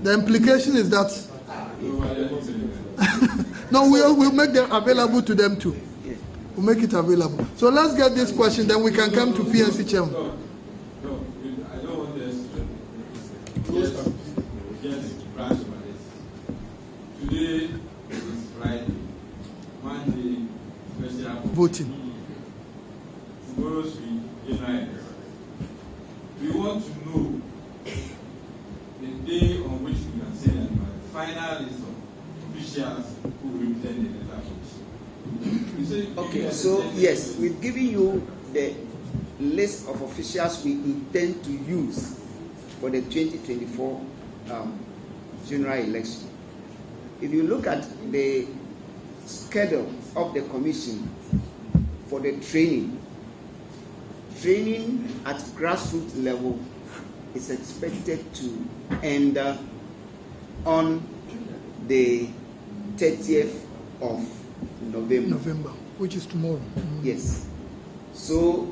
the implication is that no, we'll make them available to them too. We'll make it available. So let's get this question, then we can come to PNC chairman. No, I don't want this. Just branch over this. Today is Friday, Monday, special voting. Tomorrow's January. We want to know the day on which we can say that the final list of officials who represent the Okay, so yes, we've given you the list of officials we intend to use for the 2024 general election. If you look at the schedule of the commission for the training at grassroots level is expected to end on the 30th of November, which is tomorrow. Yes. So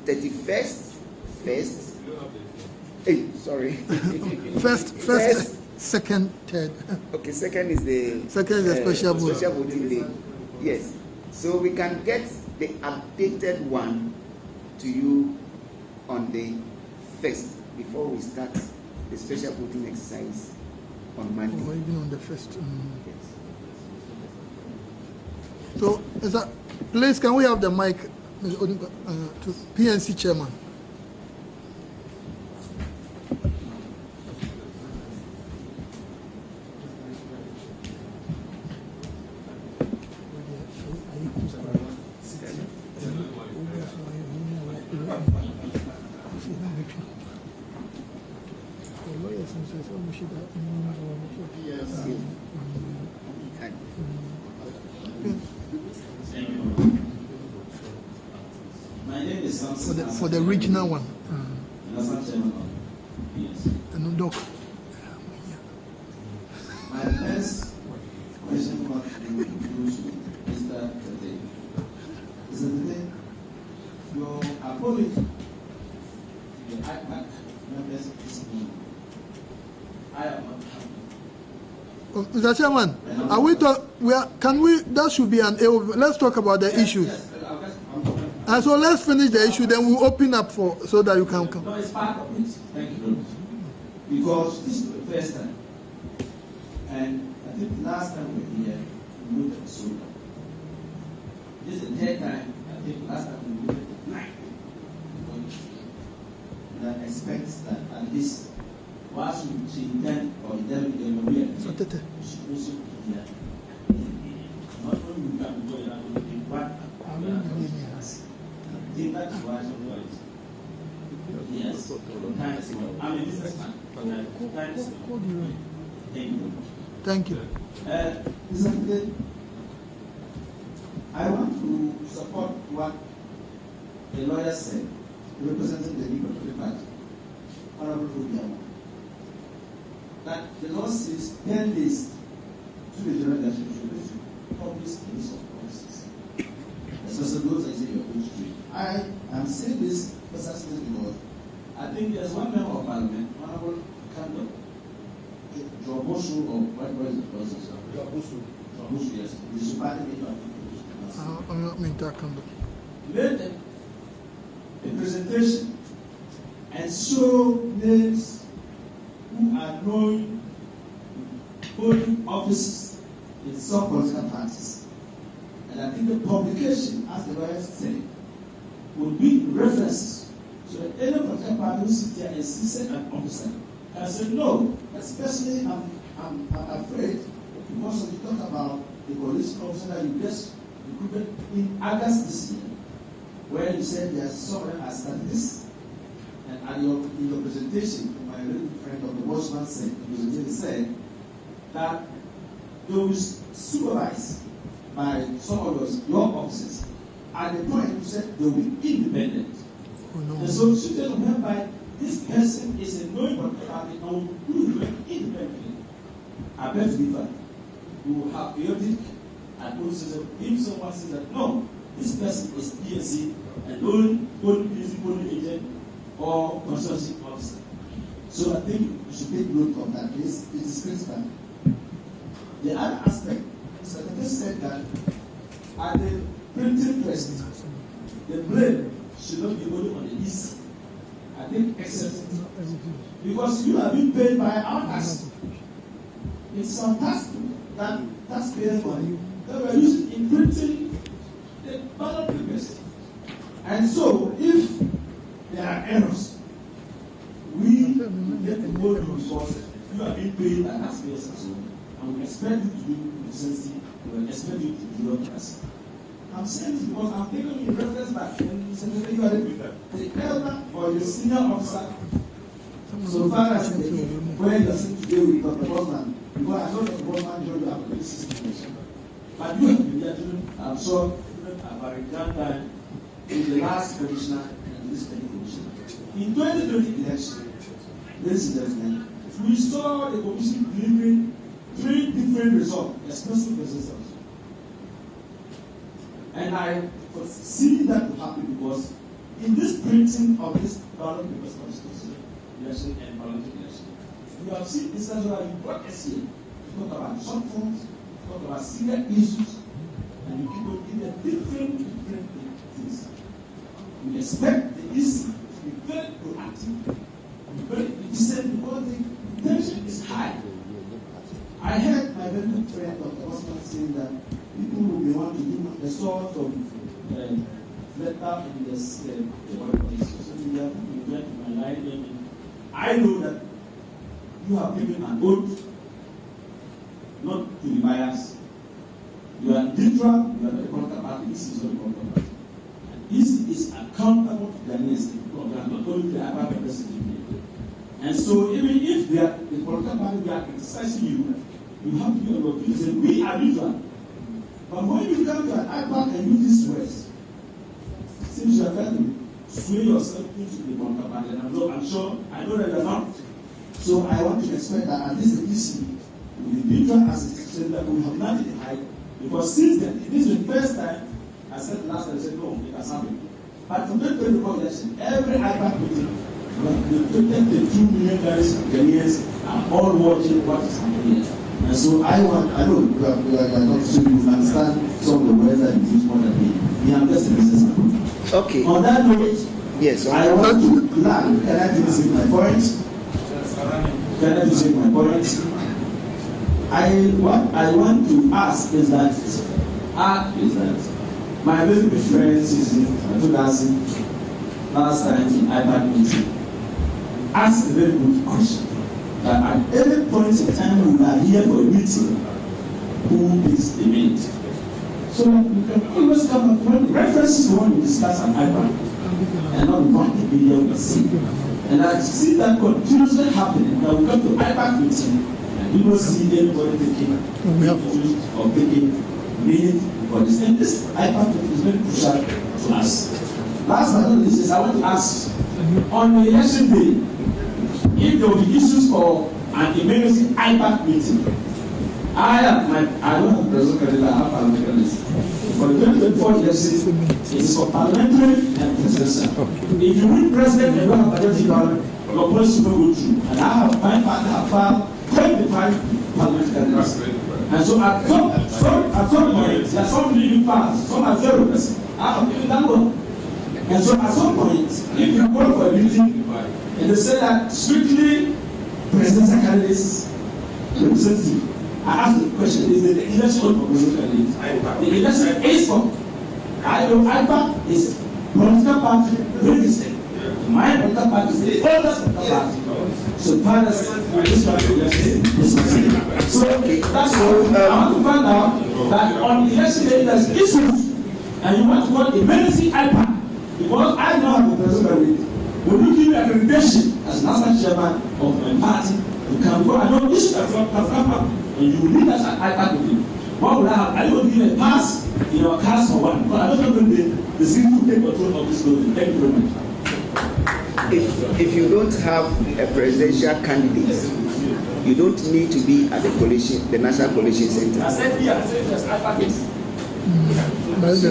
31st, first, second, third. Okay, second is the special voting day. Yes. So we can get the updated one to you on the 1st before we start the special voting exercise on Monday. Or even on the 1st. Yes. So, please, can we have the mic to PNC chairman? My name is Samson. For the regional one. My first question for Mr. Tete is that your apology to the IPAC members this morning, I am not happy. Mr. Chairman, that should be an let's talk about the issues. And so let's finish the issue, then we'll open up so that you can come. No, it's part of it. Thank you very much. Because this is the first time. And I think last time we were here, we moved at Soda. This is the third time. I think last time we moved at 9. That can expect that at least once she intend or endeavor to get married, she should also be here. Not only we can go and what I think that's why yes, I'm a businessman. Thank you. I want to support what the lawyer said, representing the Liberal Party, Honorable Rubiamo, that the law says 10 days to the general election should publish a list of policies. Especially those that say you're going to do. I am saying this precisely because I think there's one member of parliament, Honorable Kando, Jobosu, or what is the process? Jobosu, yes. The Superior I'm not meant to come. Made a presentation and show names who are known holding offices in some political parties. And I think the publication, as the lawyer said, would be references so that any political party who sits here and sees an officer can say no. Especially, I'm afraid because you talk about the police officer that you just recruited in August this year, where you said there's someone as statistics, and in your presentation, my very friend Dr. Boschman said that they will be supervised by some of your officers. At the point you said they will be independent. Oh, no. And so situation whereby this person is a knowing party and will do it independently. I bet you we will have periodic and also if someone says that no, this person is PSC and only agent or consortium officer. So I think we should take note of that. It is critical. The other aspect, Secretary said that at the printing press, the blame should not be only on the EC. I think except because you are being paid by our tax. It's our tax that taxpayers money that we are using in printing the ballot papers. And so if there are errors, we get to go to resources. You are being paid by taxpayers and so on. And we expect you to do consistency, we expect you to do bureaucracy. I'm saying this because I'm taking you reference back and Secretary, you are the elder or the senior officer. So far as where you are sitting today with Dr. Bosman, because I know Dr. Bosman joined you after this situation. But you have been there doing, I'm sure, a very grand time in the last commissioner and this commissioner. In 2020 election, ladies and gentlemen, we saw the commission delivering 3 different results, especially results. And I foresee that to happen because in this printing of this ballot papers constitution election and parliamentary election, you have seen instances where you brought us here to talk about short forms, talk about senior issues, and you people give them different things. We expect the EC to be very proactive, very decent because the tension is high. I heard my very good friend Dr. Osman saying that people will be want to do the sort of letter in this social media to get my life. I know that you have given an oath not to be biased. You are neutral, you are not the political party, this is not the political party. And this is accountable to Ghanaians, not only the IPAC president. And so even if we are the political party, we are criticizing you, you have to be on your feet and we are neutral. But when you come to an IPAC and use these words, it seems you are trying to sway yourself into the political party. And I'm sure, I know that you are not. So I want to expect that at least the issue will be neutral as a institution that we have nothing to hide. Because since then, this is the first time, I said last time, I said no, it has happened. But from that point of election, every IPAC meeting, the 2 million Ghanaians are all watching what is happening here. And so I know you are not so you understand some of the words that you use more than me. I'm just a businessman. Okay. On that note, yes, I want to learn. Can I finish my point? What I want to ask is that my very good friend Susie last time in IPAC meeting, ask a very good question. That at every point in time we are here for a meeting, who is the minute? So you can always come up with references when we discuss an IPAC, and not one video we see. And I see that continuously happening. That we come to IPAC meeting, and you don't see anybody taking views or taking meaning for this. And this IPAC is very crucial to us. Last but not least, I want to ask, on the election day, if there will be issues for an emergency IPAC meeting, I don't have a presidential candidate, I have parliamentary list. For the 2024 election, it is for parliamentary and presidential. If you win president and you have parliamentary ballot, your policy will go through. And I have my party have filed 25 parliamentary candidates. And so at some point, there are some leading parts, some are 0%. I have given that one. And so at some point, if you call for a meeting, and they say that strictly presidential candidates representative, I ask the question, is the election for presidential candidates? The election is for IPAC is political party registered. My political party is the oldest political party. So partners this election is so that's I want to find out that on election day there's issues and you want to call emergency IPAC because I don't have the presidential candidate. Will you give me accreditation as national chairman of my party to come forward? I know this have come up and you will lead us at IPAC with you. What will I have? Are you going to give a pass in our cast for one? But I don't know the city to take control of this building. Thank you very much. If you don't have a presidential candidate, you don't need to be at the National Coalition Center. I said here, I said yes, IPAC. Yes. So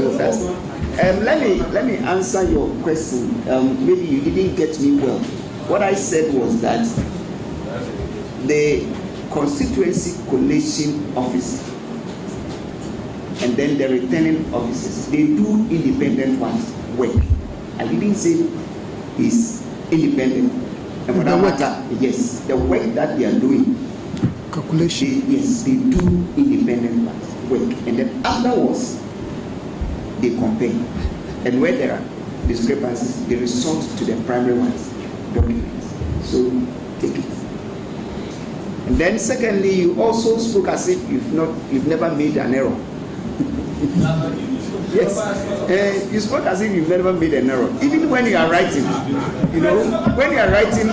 let me answer your question. Maybe you didn't get me well. What I said was that the constituency collation office and then the returning officers, they do independent work. I didn't say it's independent. And for that matter, yes, the work that they are doing, calculation. Yes, they do independent work, and then afterwards they compare, and where there are discrepancies, they resort to the primary ones, documents. So take it. And then secondly, you also spoke as if you've never made an error. Yes, you spoke as if you've never made an error. Even when you are writing, you know, when you are writing,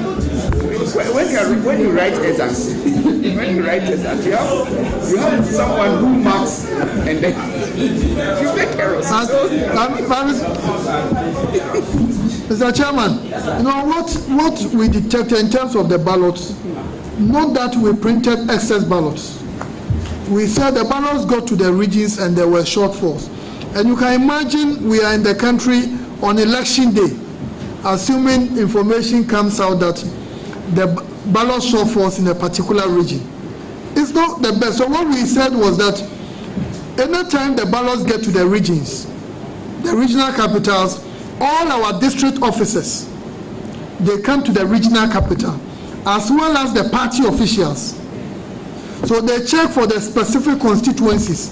when you write exams, you have someone who marks and then you make errors. Mr. Chairman, you know what we detected in terms of the ballots, not that we printed excess ballots. We said the ballots got to the regions and there were shortfalls. And you can imagine we are in the country on election day, assuming information comes out that the ballot shortfalls in a particular region. It's not the best. So what we said was that anytime the ballots get to the regions, the regional capitals, all our district officers, they come to the regional capital, as well as the party officials. So they check for the specific constituencies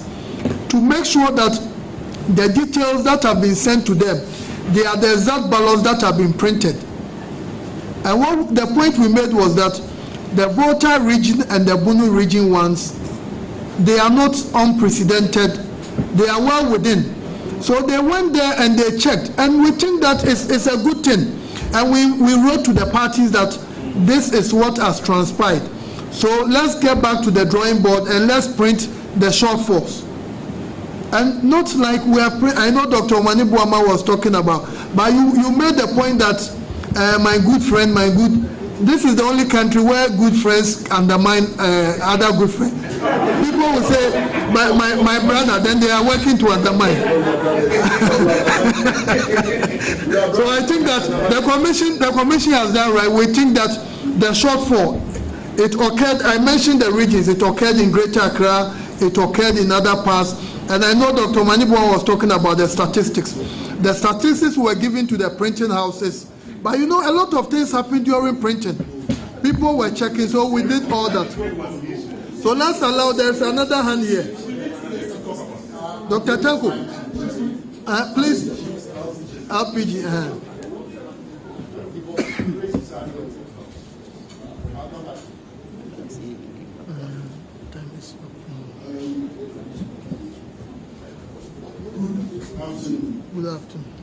to make sure that the details that have been sent to them, they are the exact ballots that have been printed. And what the point we made was that the Volta region and the Bunu region ones, they are not unprecedented, they are well within. So they went there and they checked, and we think that it's a good thing. And we wrote to the parties that this is what has transpired. So let's get back to the drawing board and let's print the shortfalls. And not like we are, I know Dr. Omanibuama was talking about, but you made the point that my good friend, this is the only country where good friends undermine other good friends. People will say, my brother, then they are working to undermine. So I think that the commission has done right. We think that the shortfall, it occurred, I mentioned the regions, it occurred in Greater Accra, it occurred in other parts, and I know Dr. Manibua was talking about the statistics. The statistics were given to the printing houses, but you know, a lot of things happened during printing. People were checking, so we did all that. So let's allow, there's another hand here. Dr. Tanko, please, LPG. Good afternoon.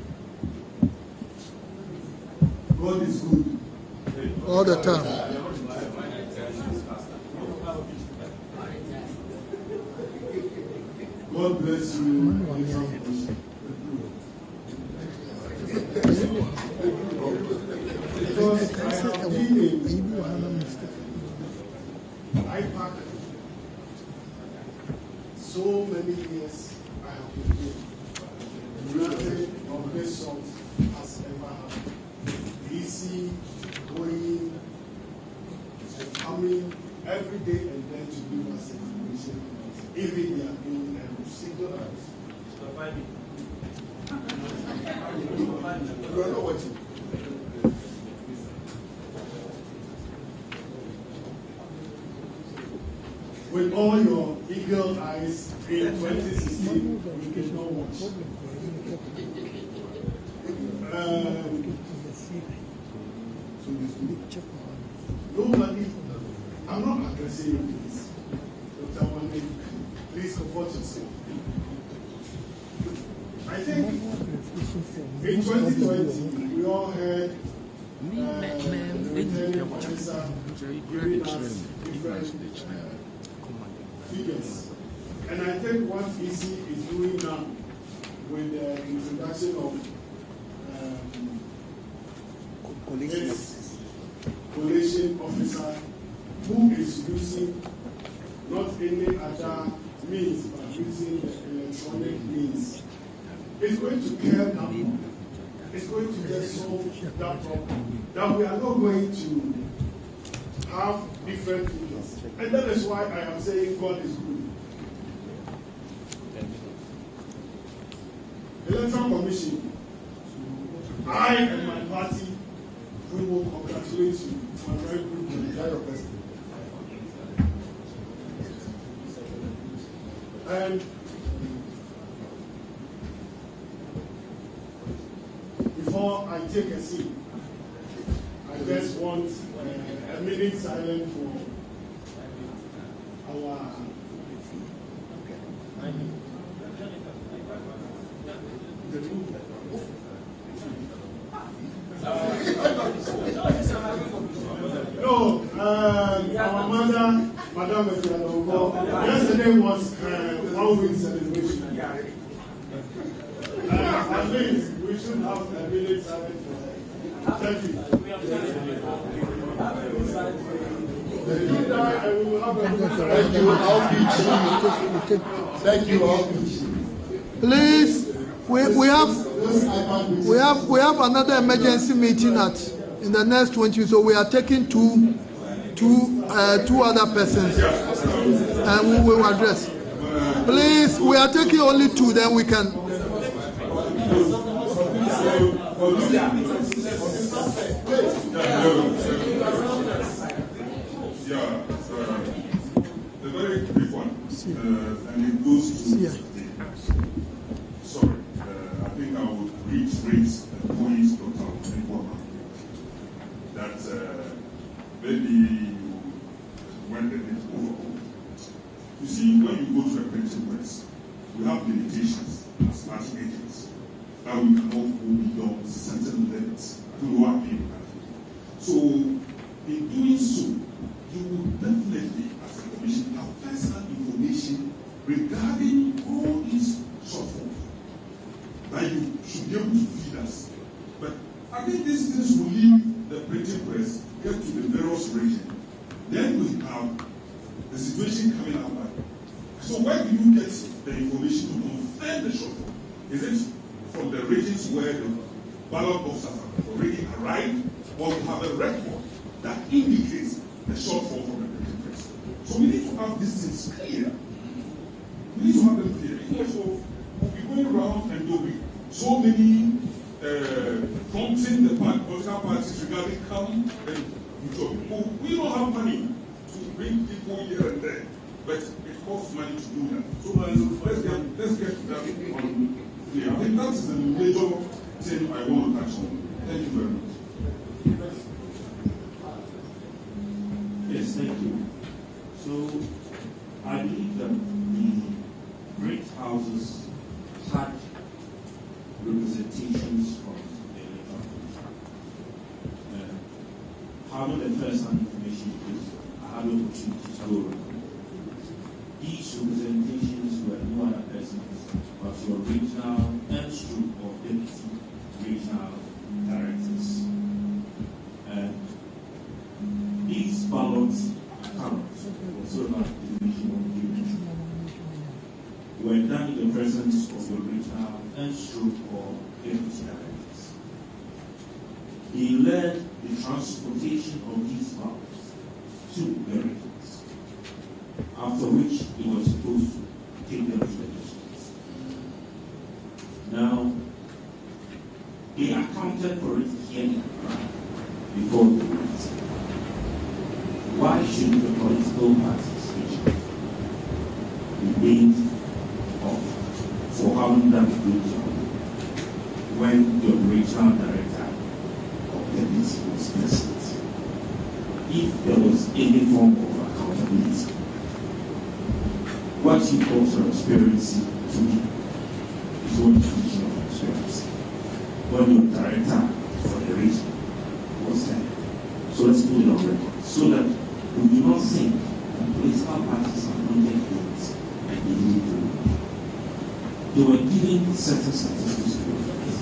God is good. All the time. God bless you. Because I have been in IPAC so many years. I have been here. Nothing of this sort has ever happened. Easy, going, and coming every day and then to give us information. Even they are being signaled. You are not watching. With all your eagle eyes in 2016, we did not watch. Nobody, I'm not addressing you, please. Dr. Wande, please comfort yourself. I think in 2020, we all heard the returning officer giving us different figures. And I think what EC is doing now with the introduction of this collation officer who is using not any other means but using the electronic means, is going to curb that. It's going to just solve that problem. That we are not going to have different figures. And that is why I am saying God is good. Electoral Commission, I and my party, we will congratulate you for a very good job. And before I take a seat, I just want a minute silence for our our mother, Madame Efiadongo, yesterday was 1 week celebration. At least we should have a minute silence for her. Thank you. Thank you, outreach. Please, we have another emergency meeting in the next 20, so we are taking two other persons, and we will address. Please, we are taking only 2, then we can. Yeah, a very quick one, and it goes to sorry, I think I would reiterate the point Dr. Ablekuma that maybe when the is over. You see, when you go to a printing press, we have limitations as party agents that we cannot go beyond certain limits to our people. So, in doing so, you will definitely, as a commission, have first-hand information regarding all these shortfalls that you should be able to feed us. But I think these things will leave the printing press, get to the various regions. Then we have the situation coming up. So where do you get the information to confirm the shortfall? Is it from the regions where the ballot boxes have already arrived, or we have a record that indicates the shortfall from the printing press? So we need to have these things clear. We need to have them clear. Because we'll be going around and there'll be so many prompting the political parties regarding come and you join people. We don't have money to bring people here and there, but it costs money to do that. So let's get to that one clear. I think that's the major thing I want to touch on. Thank you very much. having the first-hand information is I have the opportunity to go around. These representations were no other persons but your regional and stroke or deputy regional directors. And these ballot accounts, also not division of units, were done in the presence of your regional and stroke or deputy directors. He led the transportation of these ballots to the regions, after which he was supposed to take them to the districts. Now, they accounted for it here before the vote. Why should the political parties be paid off for having done a good job when the regional director of deputy was present? If there was any form of accountability, what you call transparency to me is one definition of transparency. When your director for the region was there. So let's put it on record so that we do not think that political parties are not getting things and they need to. They were giving certain statistics to the parties.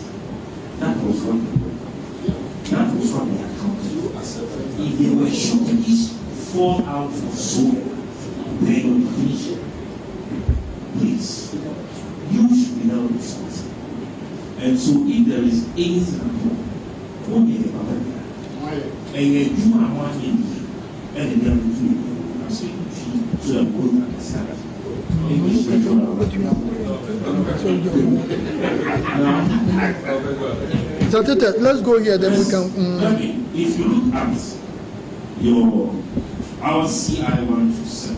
That was what they were. That was what they accounted for. If they were sure to just fall out of soil, they will finish it. Please, you should be held responsible. And so if there is anything at all, what may the Papa do? And you do not want him and the other two are saying so that both understand. Let's go here, then we can. If you look at our CI 127,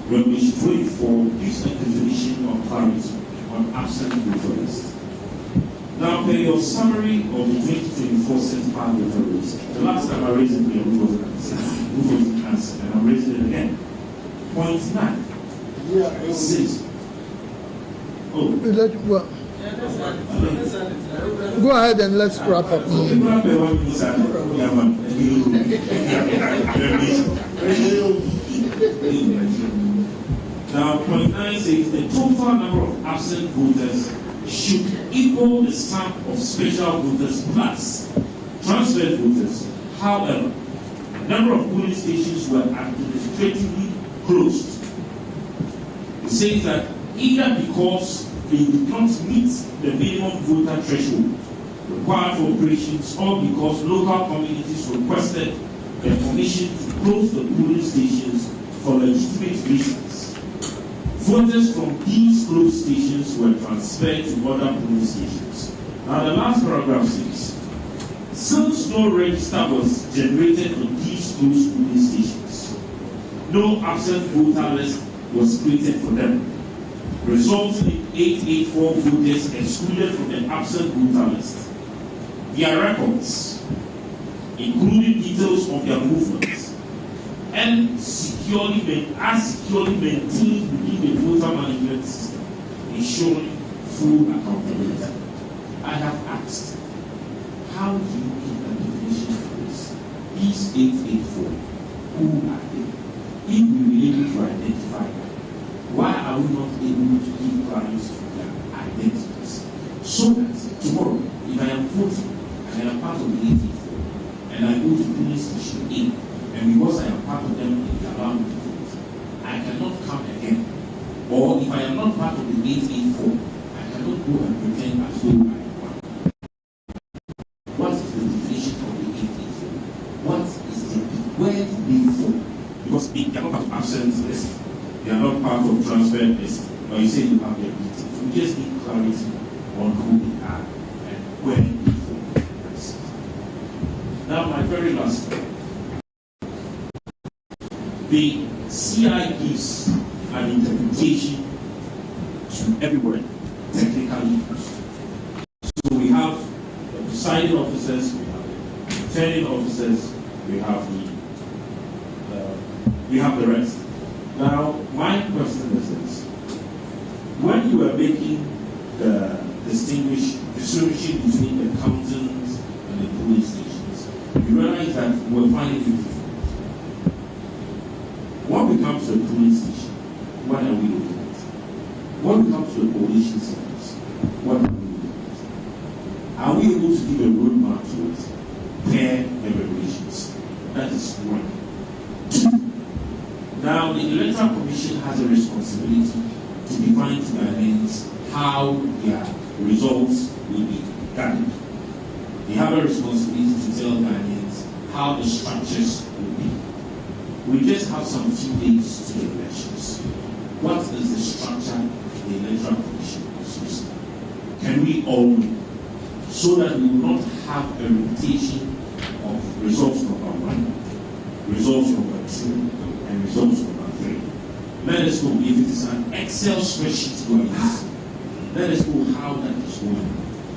when we straight for this definition of clarity on absent voter list. Now, per your summary of the 2024 certified voter list, the last time I raised it, who wasn't answered, and I'm raising it again. Point 9. Yeah. 6. Oh. Go ahead and let's wrap up. Now, point 9 says the total number of absent voters should equal the sum of special voters plus transferred voters. However, the number of polling stations were administratively closed. It says that either because they did not meet the minimum voter threshold required for operations or because local communities requested the permission to close the polling stations for legitimate reasons. Voters from these closed stations were transferred to other polling stations. Now the last paragraph says, since no register was generated on these closed polling stations, no absent voter list was created for them, resulting in 884 voters excluded from the absent voter list. Their records, including details of their movements, and securely maintained within the voter management system, ensuring full accountability. I have asked, how do you keep a definition for this? These 884, who are they? If we were able to identify them, why are we not able to give values to their identities? So that tomorrow, if I am voting and I am part of the 884, and I go to police station A, and because I am part of them, they allow me to vote, I cannot come again. Or if I am not part of the 884, I cannot go and pretend as though I am one. What is the definition of the 884? What is the where do they fall? Because they are not part of absent list, they are not part of transfer list, or you say you have their details. We just need clarity on who they are and where they fall. Now, my very last point. The CI gives an interpretation to every word technically used. So we have the presiding officers, we have the returning officers, we have the rest. Now, my question is this: when you are making the distinguishing between the accountants and the police stations, you realize realized that we're finding it difficult. When we come to the polling station, what are we looking at? When we come to the coalition centers, what are we looking at? Are we able to give a roadmap to it per the regulations? That is one. Two, now the Electoral Commission has a responsibility to define to Ghanaians how their results will be gathered. They have a responsibility to tell Ghanaians how the structures will be. We just have some few days to the elections. What is the structure the Electoral Commission uses? Can we all know? So that we will not have a reputation of results number 1, results number 2, and results number 3. Let us know if it is an Excel spreadsheet you are using. Let us know how that is going.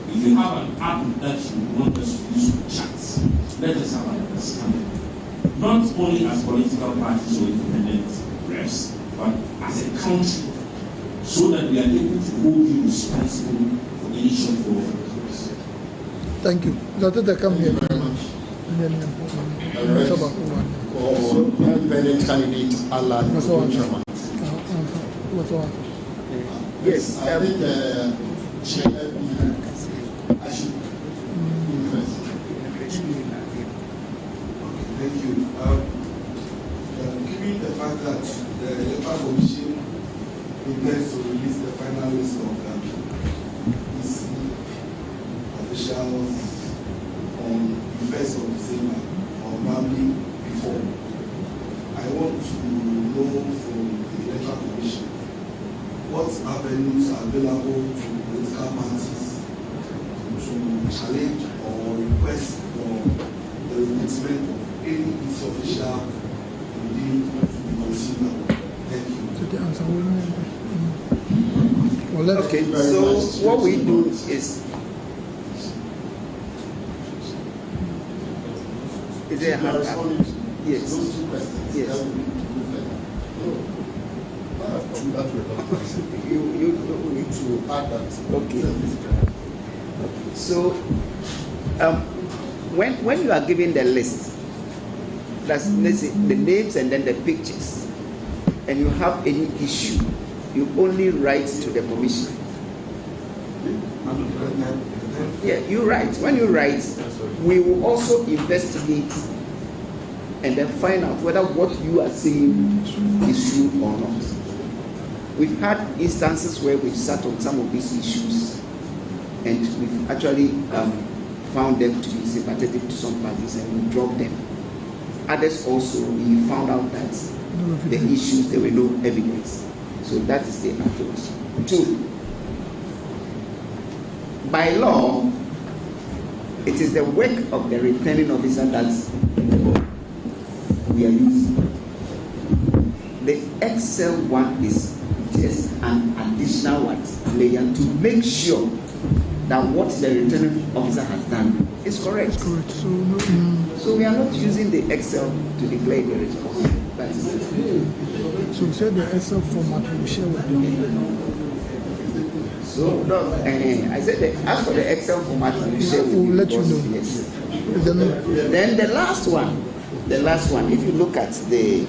If you have an app that you want us to use for chats, let us have an understanding. Not only as political parties or independent reps, but as a country, so that we are able to hold you responsible for any shortfall. Thank you. Dr. come here. Independent candidate Alan. Yes, I think I should first. Thank you. Given the fact that the Electoral Commission intends to release the final list of EC officials on the 1st of December, or probably before, I want to know from the Electoral Commission what avenues are available to political parties to challenge or request for the replacement of any EC official within the consumer. Thank you. Okay, so what we do is there a hand up? Yes. Those 2 questions. Yes. You need to add that. Okay. So, when you are given the list, that's let's say the names and then the pictures, and you have any issue, you only write to the commission. Yeah, you write. When you write, we will also investigate and then find out whether what you are saying is true or not. We've had instances where we've sat on some of these issues and we've actually found them to be sympathetic to some parties and we dropped them. Others also, we found out that the issues, there were no evidence. So that is the approach. 2, by law, it is the work of the returning officer that we are using. The Excel one is just an additional layer to make sure that what the returning officer has done is correct. Correct. So we are not using the Excel to declare the results. That is it. So we said the Excel format we will share with you. So no, I said that as for the Excel format we will share with you. We'll let you know. Yes. Then the last one, if you look at the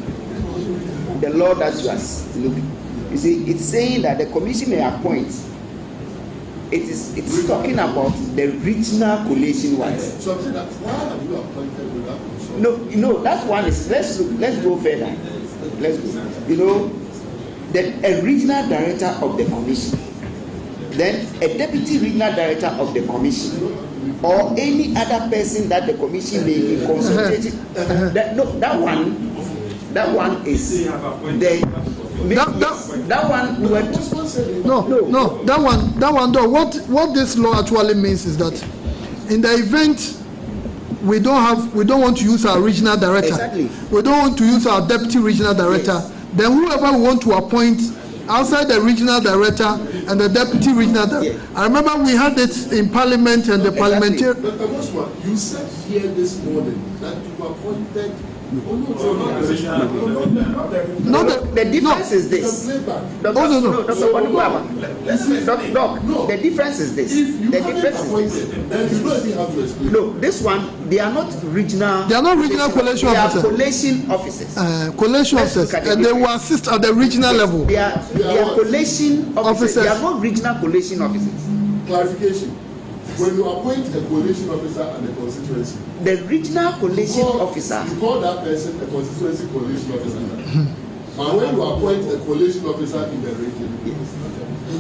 law that you are looking, you see, it's saying that the commission may appoint. It's talking about the regional collation ones. So I'm saying that why have you appointed without consulting? No, that one is let's go further. Let's go. A regional director of the commission, then a deputy regional director of the commission, or any other person that the commission may be consulted. That one is the. That one. No. That one. Though, what this law actually means is that, in the event we don't want to use our regional director, exactly. We don't want to use our deputy regional director. Yes. Then whoever we want to appoint outside the regional director and the deputy regional director. Yes. I remember we had it in Parliament and the parliamentarian. But you said here this morning that you appointed The difference is this. The difference is this. The difference is this. No, this one, they are not regional. They are not regional collation officers. They are collation officers. Collation officers, and they will assist at the regional level. They are collation officers. They are not regional collation officers. Clarification. When you appoint a collation officer at the constituency, the regional collation officer, you call that person a constituency collation officer. But when you appoint a collation officer in the region, you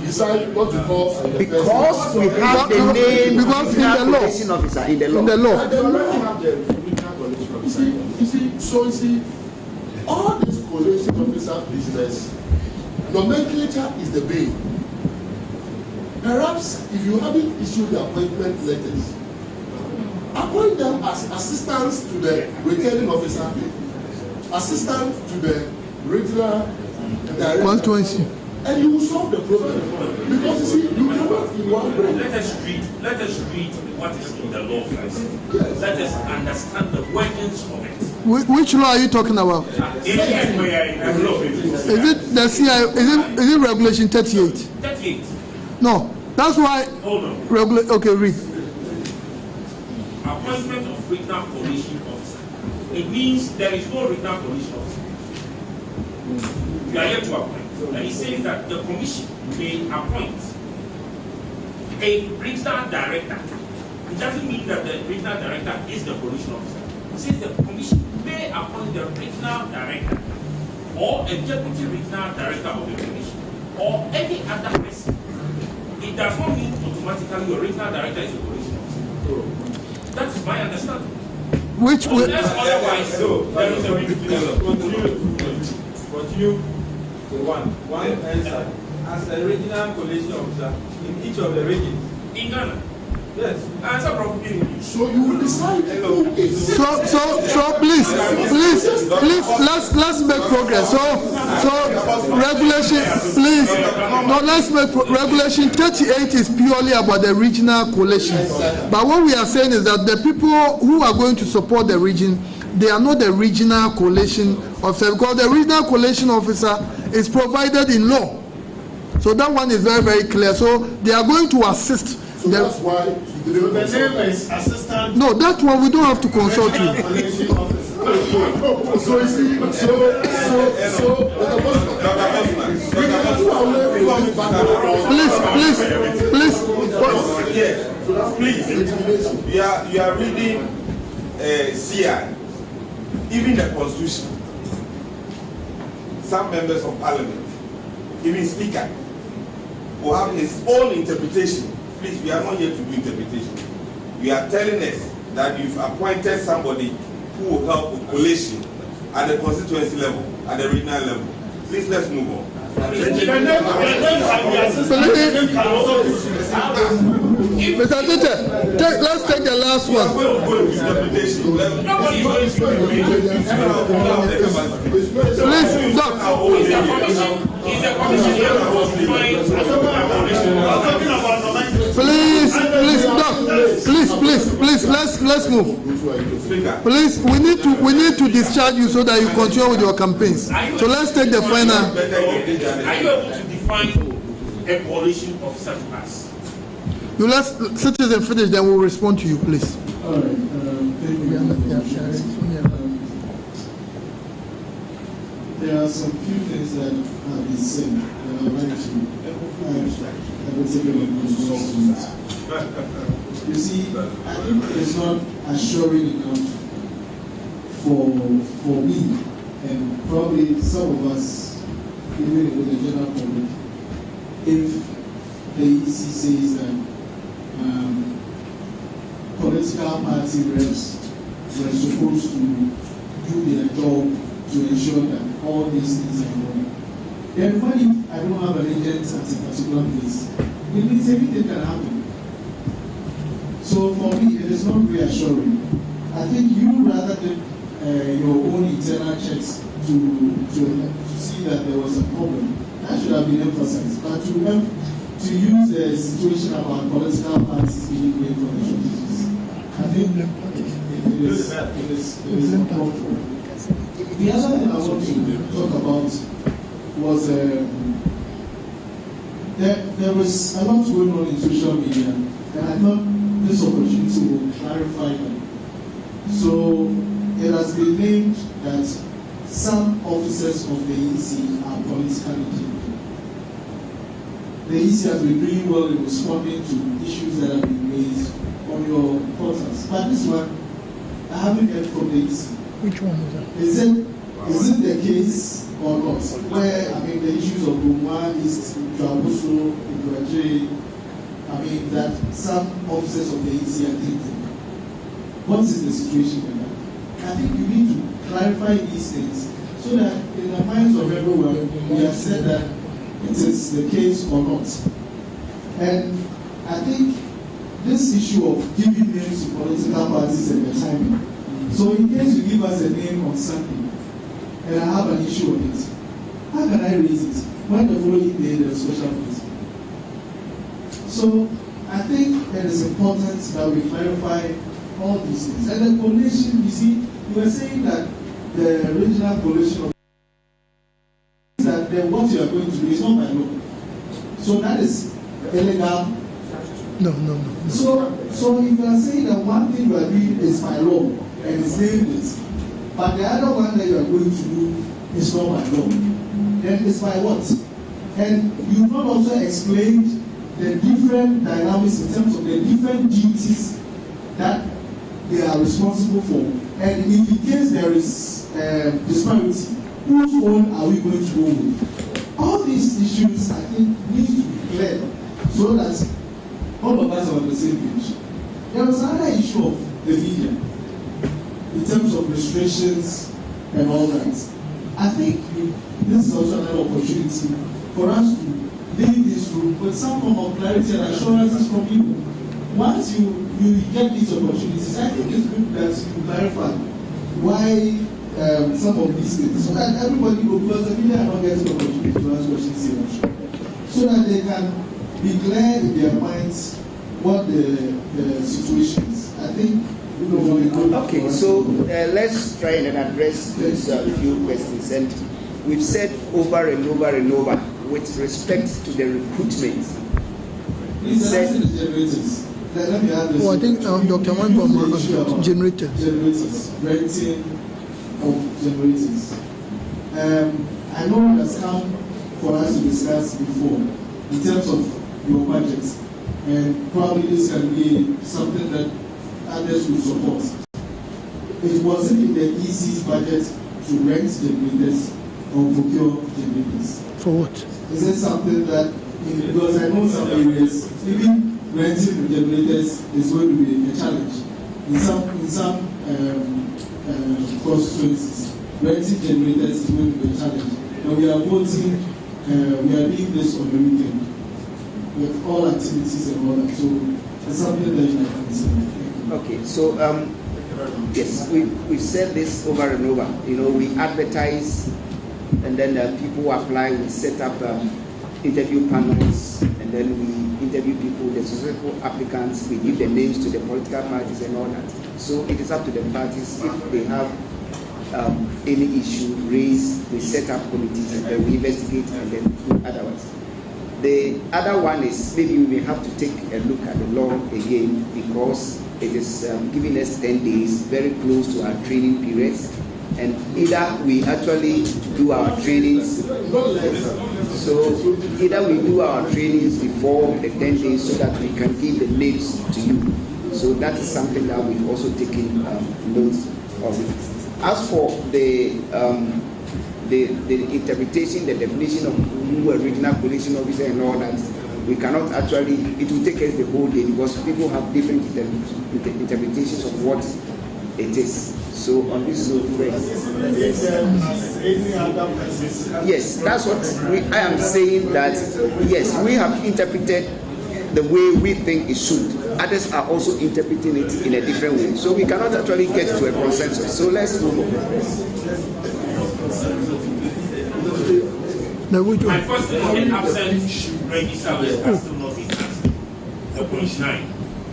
decide what to call the because person. we have the name because in the law. Collation officer in the law. In the law. And they already have the regional collation officer. You see, all this collation officer business, nomenclature is the bane. Perhaps if you haven't issued the appointment letters, appoint them as assistants to the returning officer, assistant to the regional director, constituency, and you will solve the problem. Because you see, you cannot in one brain. Let us read what is in the law first. Yes. Let us understand the workings of it. Which law are you talking about? Is it the CI? Is it Regulation 38? 38. No, that's why. Hold on. Okay, read. Appointment of regional collation officer. It means there is no regional collation officer. You are yet to appoint. And it says that the commission may appoint a regional director. It doesn't mean that the regional director is the collation officer. It says the commission may appoint the regional director or a deputy regional director of the commission or any other person. It does not mean automatically your regional director is a collation officer. That is my understanding. Which will otherwise, there is a continue the one answer as a regional collation officer in each of the regions. In Ghana. Yes. Answer properly. So you will decide who is. So please, let's make progress. So regulation, please. No, let's make regulation 38 is purely about the regional collation. But what we are saying is that the people who are going to support the region, they are not the regional collation officer, because the regional collation officer is provided in law. So that one is very, very clear. So they are going to assist. So that's why the name is assistant. No, that one we don't have to consult you. So you see, Please, you are reading CI, even the Constitution. Some members of Parliament, even Speaker, will have his own interpretation. Please, we are not here to do interpretation. You are telling us that you've appointed somebody who will help with collation at the constituency level, at the regional level. Please, let's move on. Mr. Teacher, let's take the last one. Please, Doc. Please, Doc. Please, let's move. Please, we need to discharge you so that you continue with your campaigns. So let's take the final. Are you able to define a coalition officer to us? You let citizen finish, then we'll respond to you, please. All right. Thank you. There are some few things that have been said that I would like to You see, I think it's not assuring enough for me and probably some of us, even with the general public, if the EC says that political party reps were supposed to do their job to ensure that all these things are running. Then what if I don't have an agent at a particular place? It means anything can happen. So for me, it is not reassuring. I think you rather than your own internal checks to see that there was a problem, that should have been emphasized. But to use the situation about political parties being great for the churches, I think it is uncalled for. The other thing I want to talk about was there was a lot going on in social media, and I thought this opportunity will clarify them. So it has been named that some officers of the EC are politically linked. The EC has been doing well in responding to issues that have been raised on your portals. But this one, I haven't heard from the EC. Which one is that? Is it the case or not? Where, I mean, the issues of Gumwa, East, Joabuso, Ibuaje, I mean, that some officers of the EC are thinking. What is the situation with that? I think you need to clarify these things so that in the minds of everyone, we have said that it is the case or not. And I think this issue of giving names to political parties and the timing. So in case you give us a name on something, and I have an issue on it, how can I raise it when the following day there is special meeting? So I think it is important that we clarify all these things. And the coalition, you see, you were saying that the regional coalition of that what you are going to do is not by law. So that is illegal. No. So if you are saying that one thing you are doing is by law and it's named it, but the other one that you are going to do is not by law, then it's by what? And you not also explained the different dynamics in terms of the different duties that they are responsible for. And if in case there is disparity, whose own are we going to go with? All these issues, I think, need to be clear so that all of us are on the same page. There was another issue of the media in terms of restrictions and all that. I think this is also another opportunity for us to leave this room with some form of clarity and assurances from people. Once you get these opportunities, I think it's good that you clarify why some of these things, so that everybody will, because the media are not getting the opportunity to ask questions here, so that they can be clear in their minds what the situation is. I think you know what we do. Okay, so let's try and address these few questions. And we've said over and over and over with respect to the recruitment. Please said the generators. Let me add this. I think Dr. Wangoma has generators. Generators, renting of generators. I know it has come for us to discuss before in terms of your budget, and probably this can be something that others will support. It wasn't in the EC's budget to rent generators or procure generators. For what? Is it something that, because I know some areas, even renting the generators is going to be a challenge. In some constituencies, renting generators is going to be a challenge. And we are voting, we are doing this on the weekend with all activities and all that. So it's something that you can consider. Okay, so yes, we've said this over and over. You know, we advertise, and then people apply. We set up interview panels, and then we interview people, the successful applicants. We give the names to the political parties and all that. So it is up to the parties if they have any issue raised. We set up committees, and then we investigate, and then do otherwise. The other one is maybe we may have to take a look at the law again, because it is giving us 10 days, very close to our training periods, and either we actually do our trainings, so either we do our trainings before the 10 days so that we can give the names to you. So that is something that we've also taken note of. As for the interpretation, the definition of who a regional coalition officer and all that, we cannot actually, it will take us the whole day because people have different interpretations of what it is. So on this note, yes, that's what I am saying, that yes, we have interpreted the way we think it should. Others are also interpreting it in a different way. So we cannot actually get to a consensus. So let's move on. My first thing on the absent register list has still not been answered. The point 9.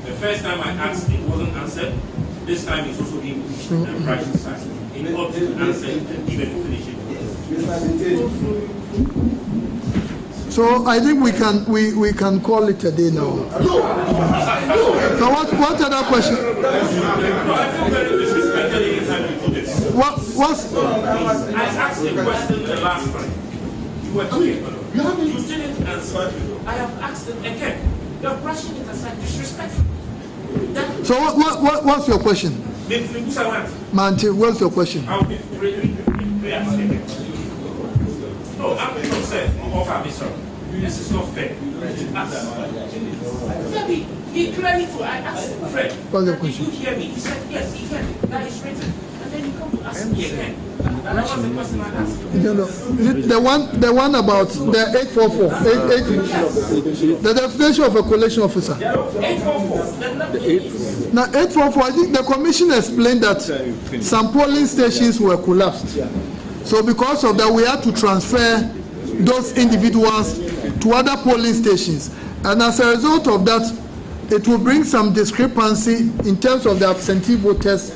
The first time I asked, it wasn't answered. This time it's also being pushed and priced aside. In order to answer and even finish it. So I think we can call it a day now. So what other question? What's I asked the question the last time. You were here. You didn't answer. I have asked it again. You're brushing it aside disrespectfully. So what's your question? Manti, what's your question? No, I'm concerned. This is not fair. He clearly told I asked Fred. What's the question? Did you hear me? He said yes, he can. That is written. And then you come to ask me again. And that was the question I asked. The one about the 844, the definition of a collation officer. 844. Now 844, I think the commission explained that some polling stations were collapsed. So because of that, we had to transfer those individuals to other polling stations. And as a result of that, it will bring some discrepancy in terms of the absentee voters,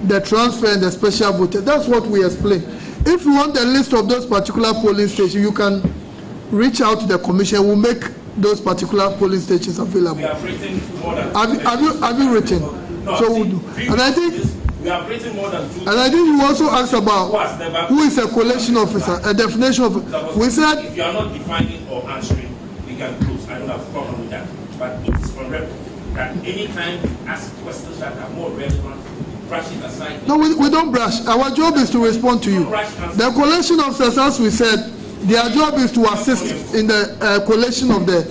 the transfer and the special voters. That's what we explained. If you want the list of those particular polling stations, you can reach out to the commission. We'll make those particular polling stations available. We have written more than have you written? No, So we'll do. And I think we have written more than 2. And I think you also asked about who is a collation officer, a definition of. We said if you are not defining or answering, we can close. I don't have a problem with that. But it is on record that anytime you ask questions that are more relevant, brush it aside. No, we don't brush. Our job is to respond to you. The collation officers, as we said, their job is to assist in the collation of the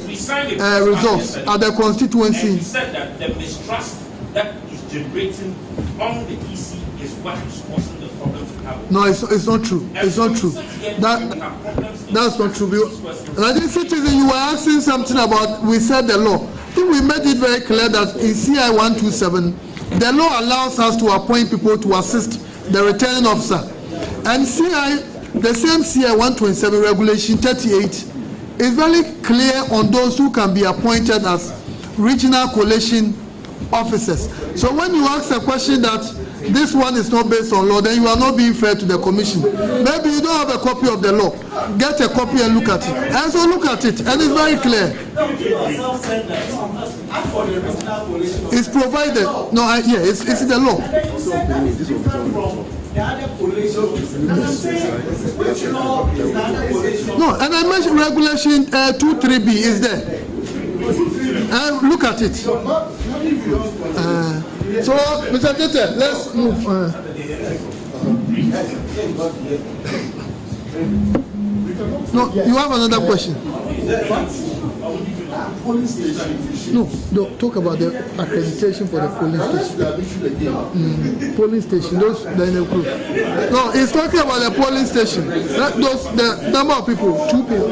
results at the constituency. And he said that the mistrust that is generating on the EC is what is causing the problem to happen. No, it's not true. It's not true. That's not true. And I think, citizen, you were asking something about, we said the law. I think we made it very clear that in CI 127, the law allows us to appoint people to assist the returning officer. And the same CI 127 regulation 38 is very clear on those who can be appointed as regional collation officers. So when you ask a question that this one is not based on law, then you are not being fair to the commission. Maybe you don't have a copy of the law. Get a copy and look at it. And so look at it, and it's very clear. It's provided. No, it's in the law. No, and I mentioned regulation 23B is there. Look at it. So, Mr. Tete, let's move. No, you have another question. No, talk about the accreditation for the polling station. Polling station, those the group. No, he's talking about the polling station. The number of people, 2 people.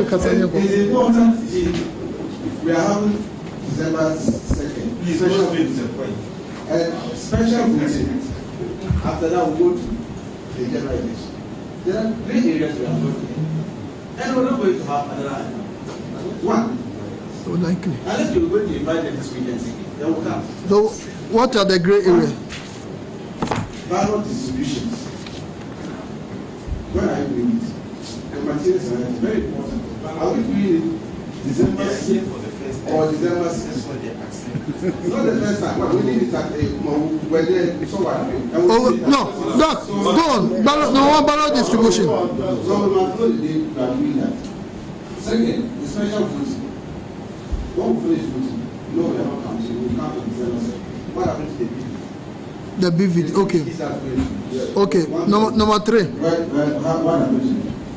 We are having December 2nd. Special voting. After that, we go to the general election. There are 3 areas we are voting. And we're not going to have another one. So likely. Unless you're going to invite them this weekend, they will come. So, what are the grey areas? Ballot distributions. Where are you doing it? The materials are very important. Are we doing it December 6th or December 6th? Not the first time. We did it at where they so what? No, Doc, go on. Ballot distribution. So we must know the day we are doing that. Second, the special voting. When we finish voting, we are not counting. We count on December 2nd. What happens to the BVD? The BVD, okay. Okay, number 3.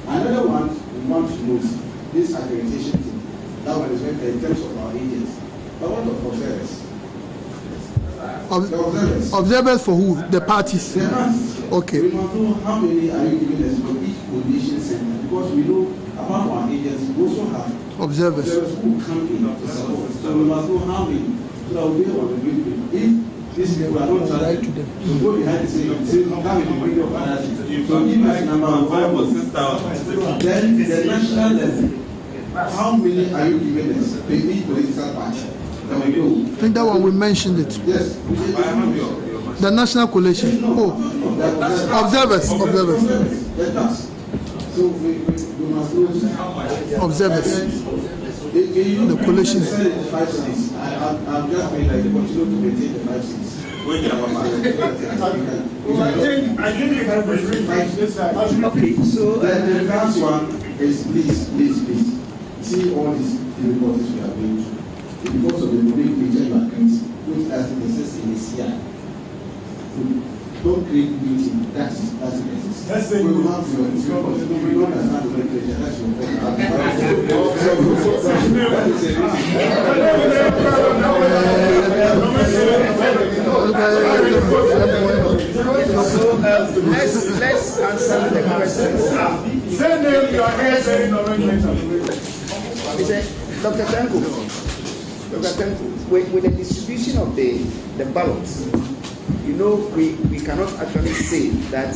Another one, we want to know this accreditation thing. That one is very clear in terms of our agents. But what of observers? Observers for who? The parties? Okay. We must know how many are you giving us for each coordination center, because we know about our agents, we also have observers who come in to support. So we must know how many. So that will be on the great people. If these people are not trying to go behind the scene, how many bring your financial? So give us number 5 or 6,000. Then the national level. How many are you giving us? Each political party. I think that one we mentioned it. Yes. The National Coalition. Oh, observers. So we must lose Observers. The coalition. I'm just made like the continue to maintain the 5 cities. I think you have to Okay, so the last one is please. See all these reports we have been through. Because of the great nature you are creating, which as it exists in the CI. Don't create meeting, that's it exists. That's we will have your report. We don't understand the nomenclature, that's your Let's answer the questions. Dr. Tanko, with the distribution of the ballots, you know, we cannot actually say that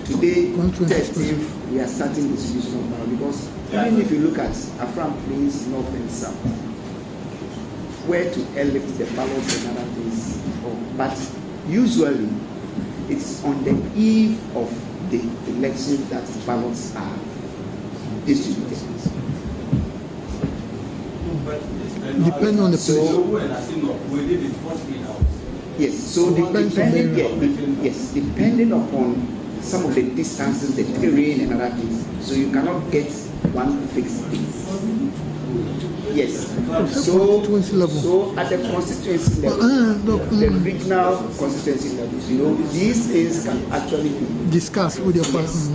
today, 13th, we are starting distribution of ballots, because even if you look at Afram Plains, North and South, where to elect the ballots and other things, but usually it's on the eve of the election that ballots are distributed. Depending on the place. Yes, so depending upon some of the distances, the terrain and other things, so you cannot get one fixed date. Yes, so at the constituency level, the regional constituency levels, you know, these things can actually be discussed with your yes,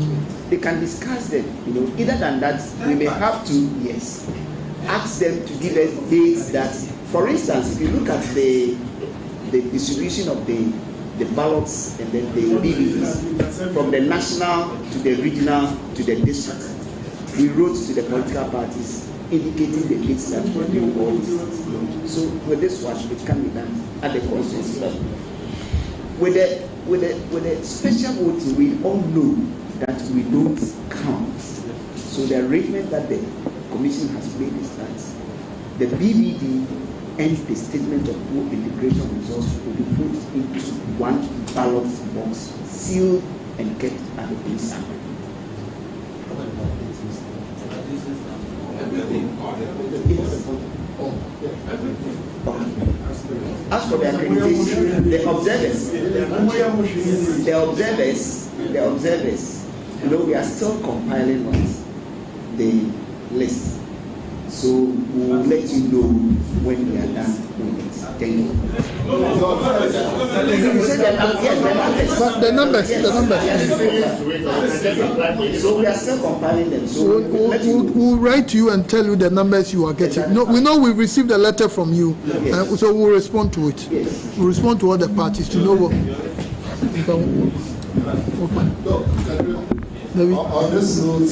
they can discuss them, you know. Either than that, we may have to ask them to give us dates that, for instance, if you look at the distribution of the ballots and then the BVs from the national to the regional to the district, we wrote to the political parties indicating the dates that we do all these things. So with this one, it can be done at the constituency level. With the special voting, we all know that we don't count. So the arrangement that the Commission has made is that the BVD and the statement of poor integration results will be put into one ballot box, sealed and kept at the police army. As for the accreditation, the observers, you know, we are still compiling the list. So we will let you know when we are done with it. Thank you. The numbers. So we are still compiling them. So we'll write to you and tell you the numbers you are getting. Yes. No, we know we received a letter from you, so we'll respond to it. Yes. We'll respond to all the parties to know what. On this note,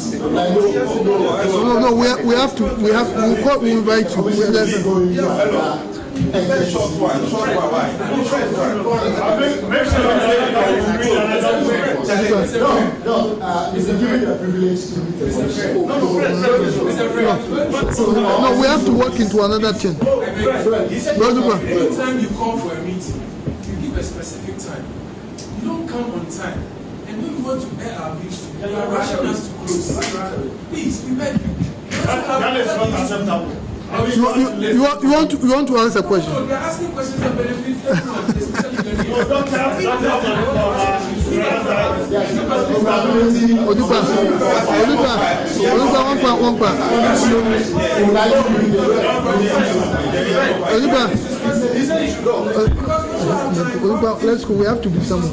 no, we have to. We'll invite you. No, we have to work into another thing. Anytime you call for a meeting, you give a specific time. You don't come on time. And when we want to air our views, you are rushing us to close. Please, we beg you. That is not acceptable. You want to answer a question? No, they're asking questions that benefit everyone, especially the let's go. We have to be someone.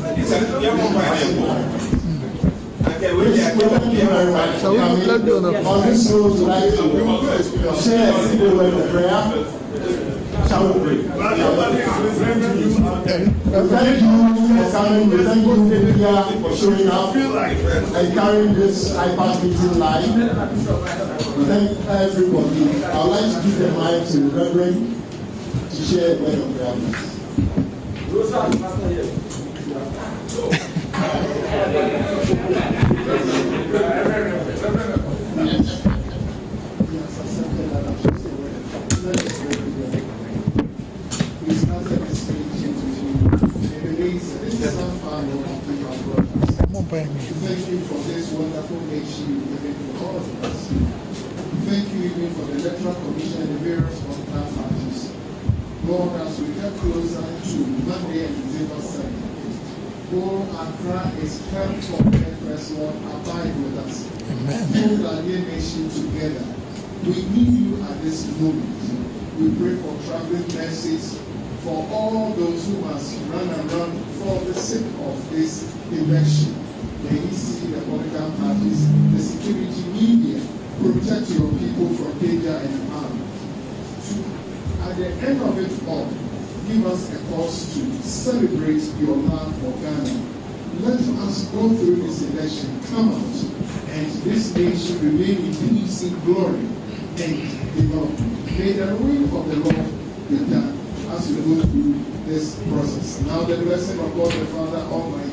So we will let you on this note tonight, share a simple word of prayer. Shall we pray? Thank you for coming. Thank you for showing up and carrying this IPAC meeting live. Thank everybody. I would like to give the mic to Reverend to share a word of prayer. Thank you for this wonderful nation you've given to all of us. Thank you even for the Electoral Commission and the various political parties. Lord, as we get closer to Monday and December 2nd, Lord, Accra is held for first, Lord, abide with us. Amen. Hold our dear nation together. We need you at this moment. We pray for traveling mercies for all those who must run around for the sake of this election. May you see the political parties, the security media, protect your people from danger and harm. At the end of it all, give us a cause to celebrate your love for Ghana. Let us go through this election, come out, and this nation remain in peace, in glory, and development. May the will of the Lord be done as we go through this process. Now the blessing of God the Father Almighty,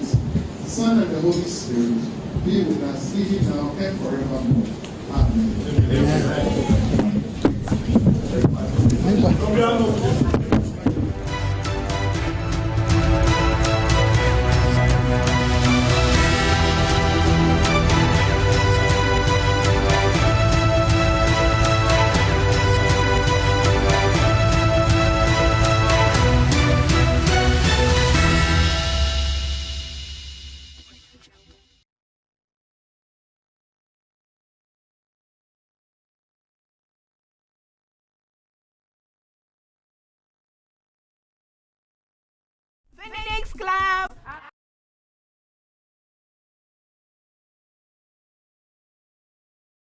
Son, and the Holy Spirit be with us, even now and forevermore. Amen. Amen.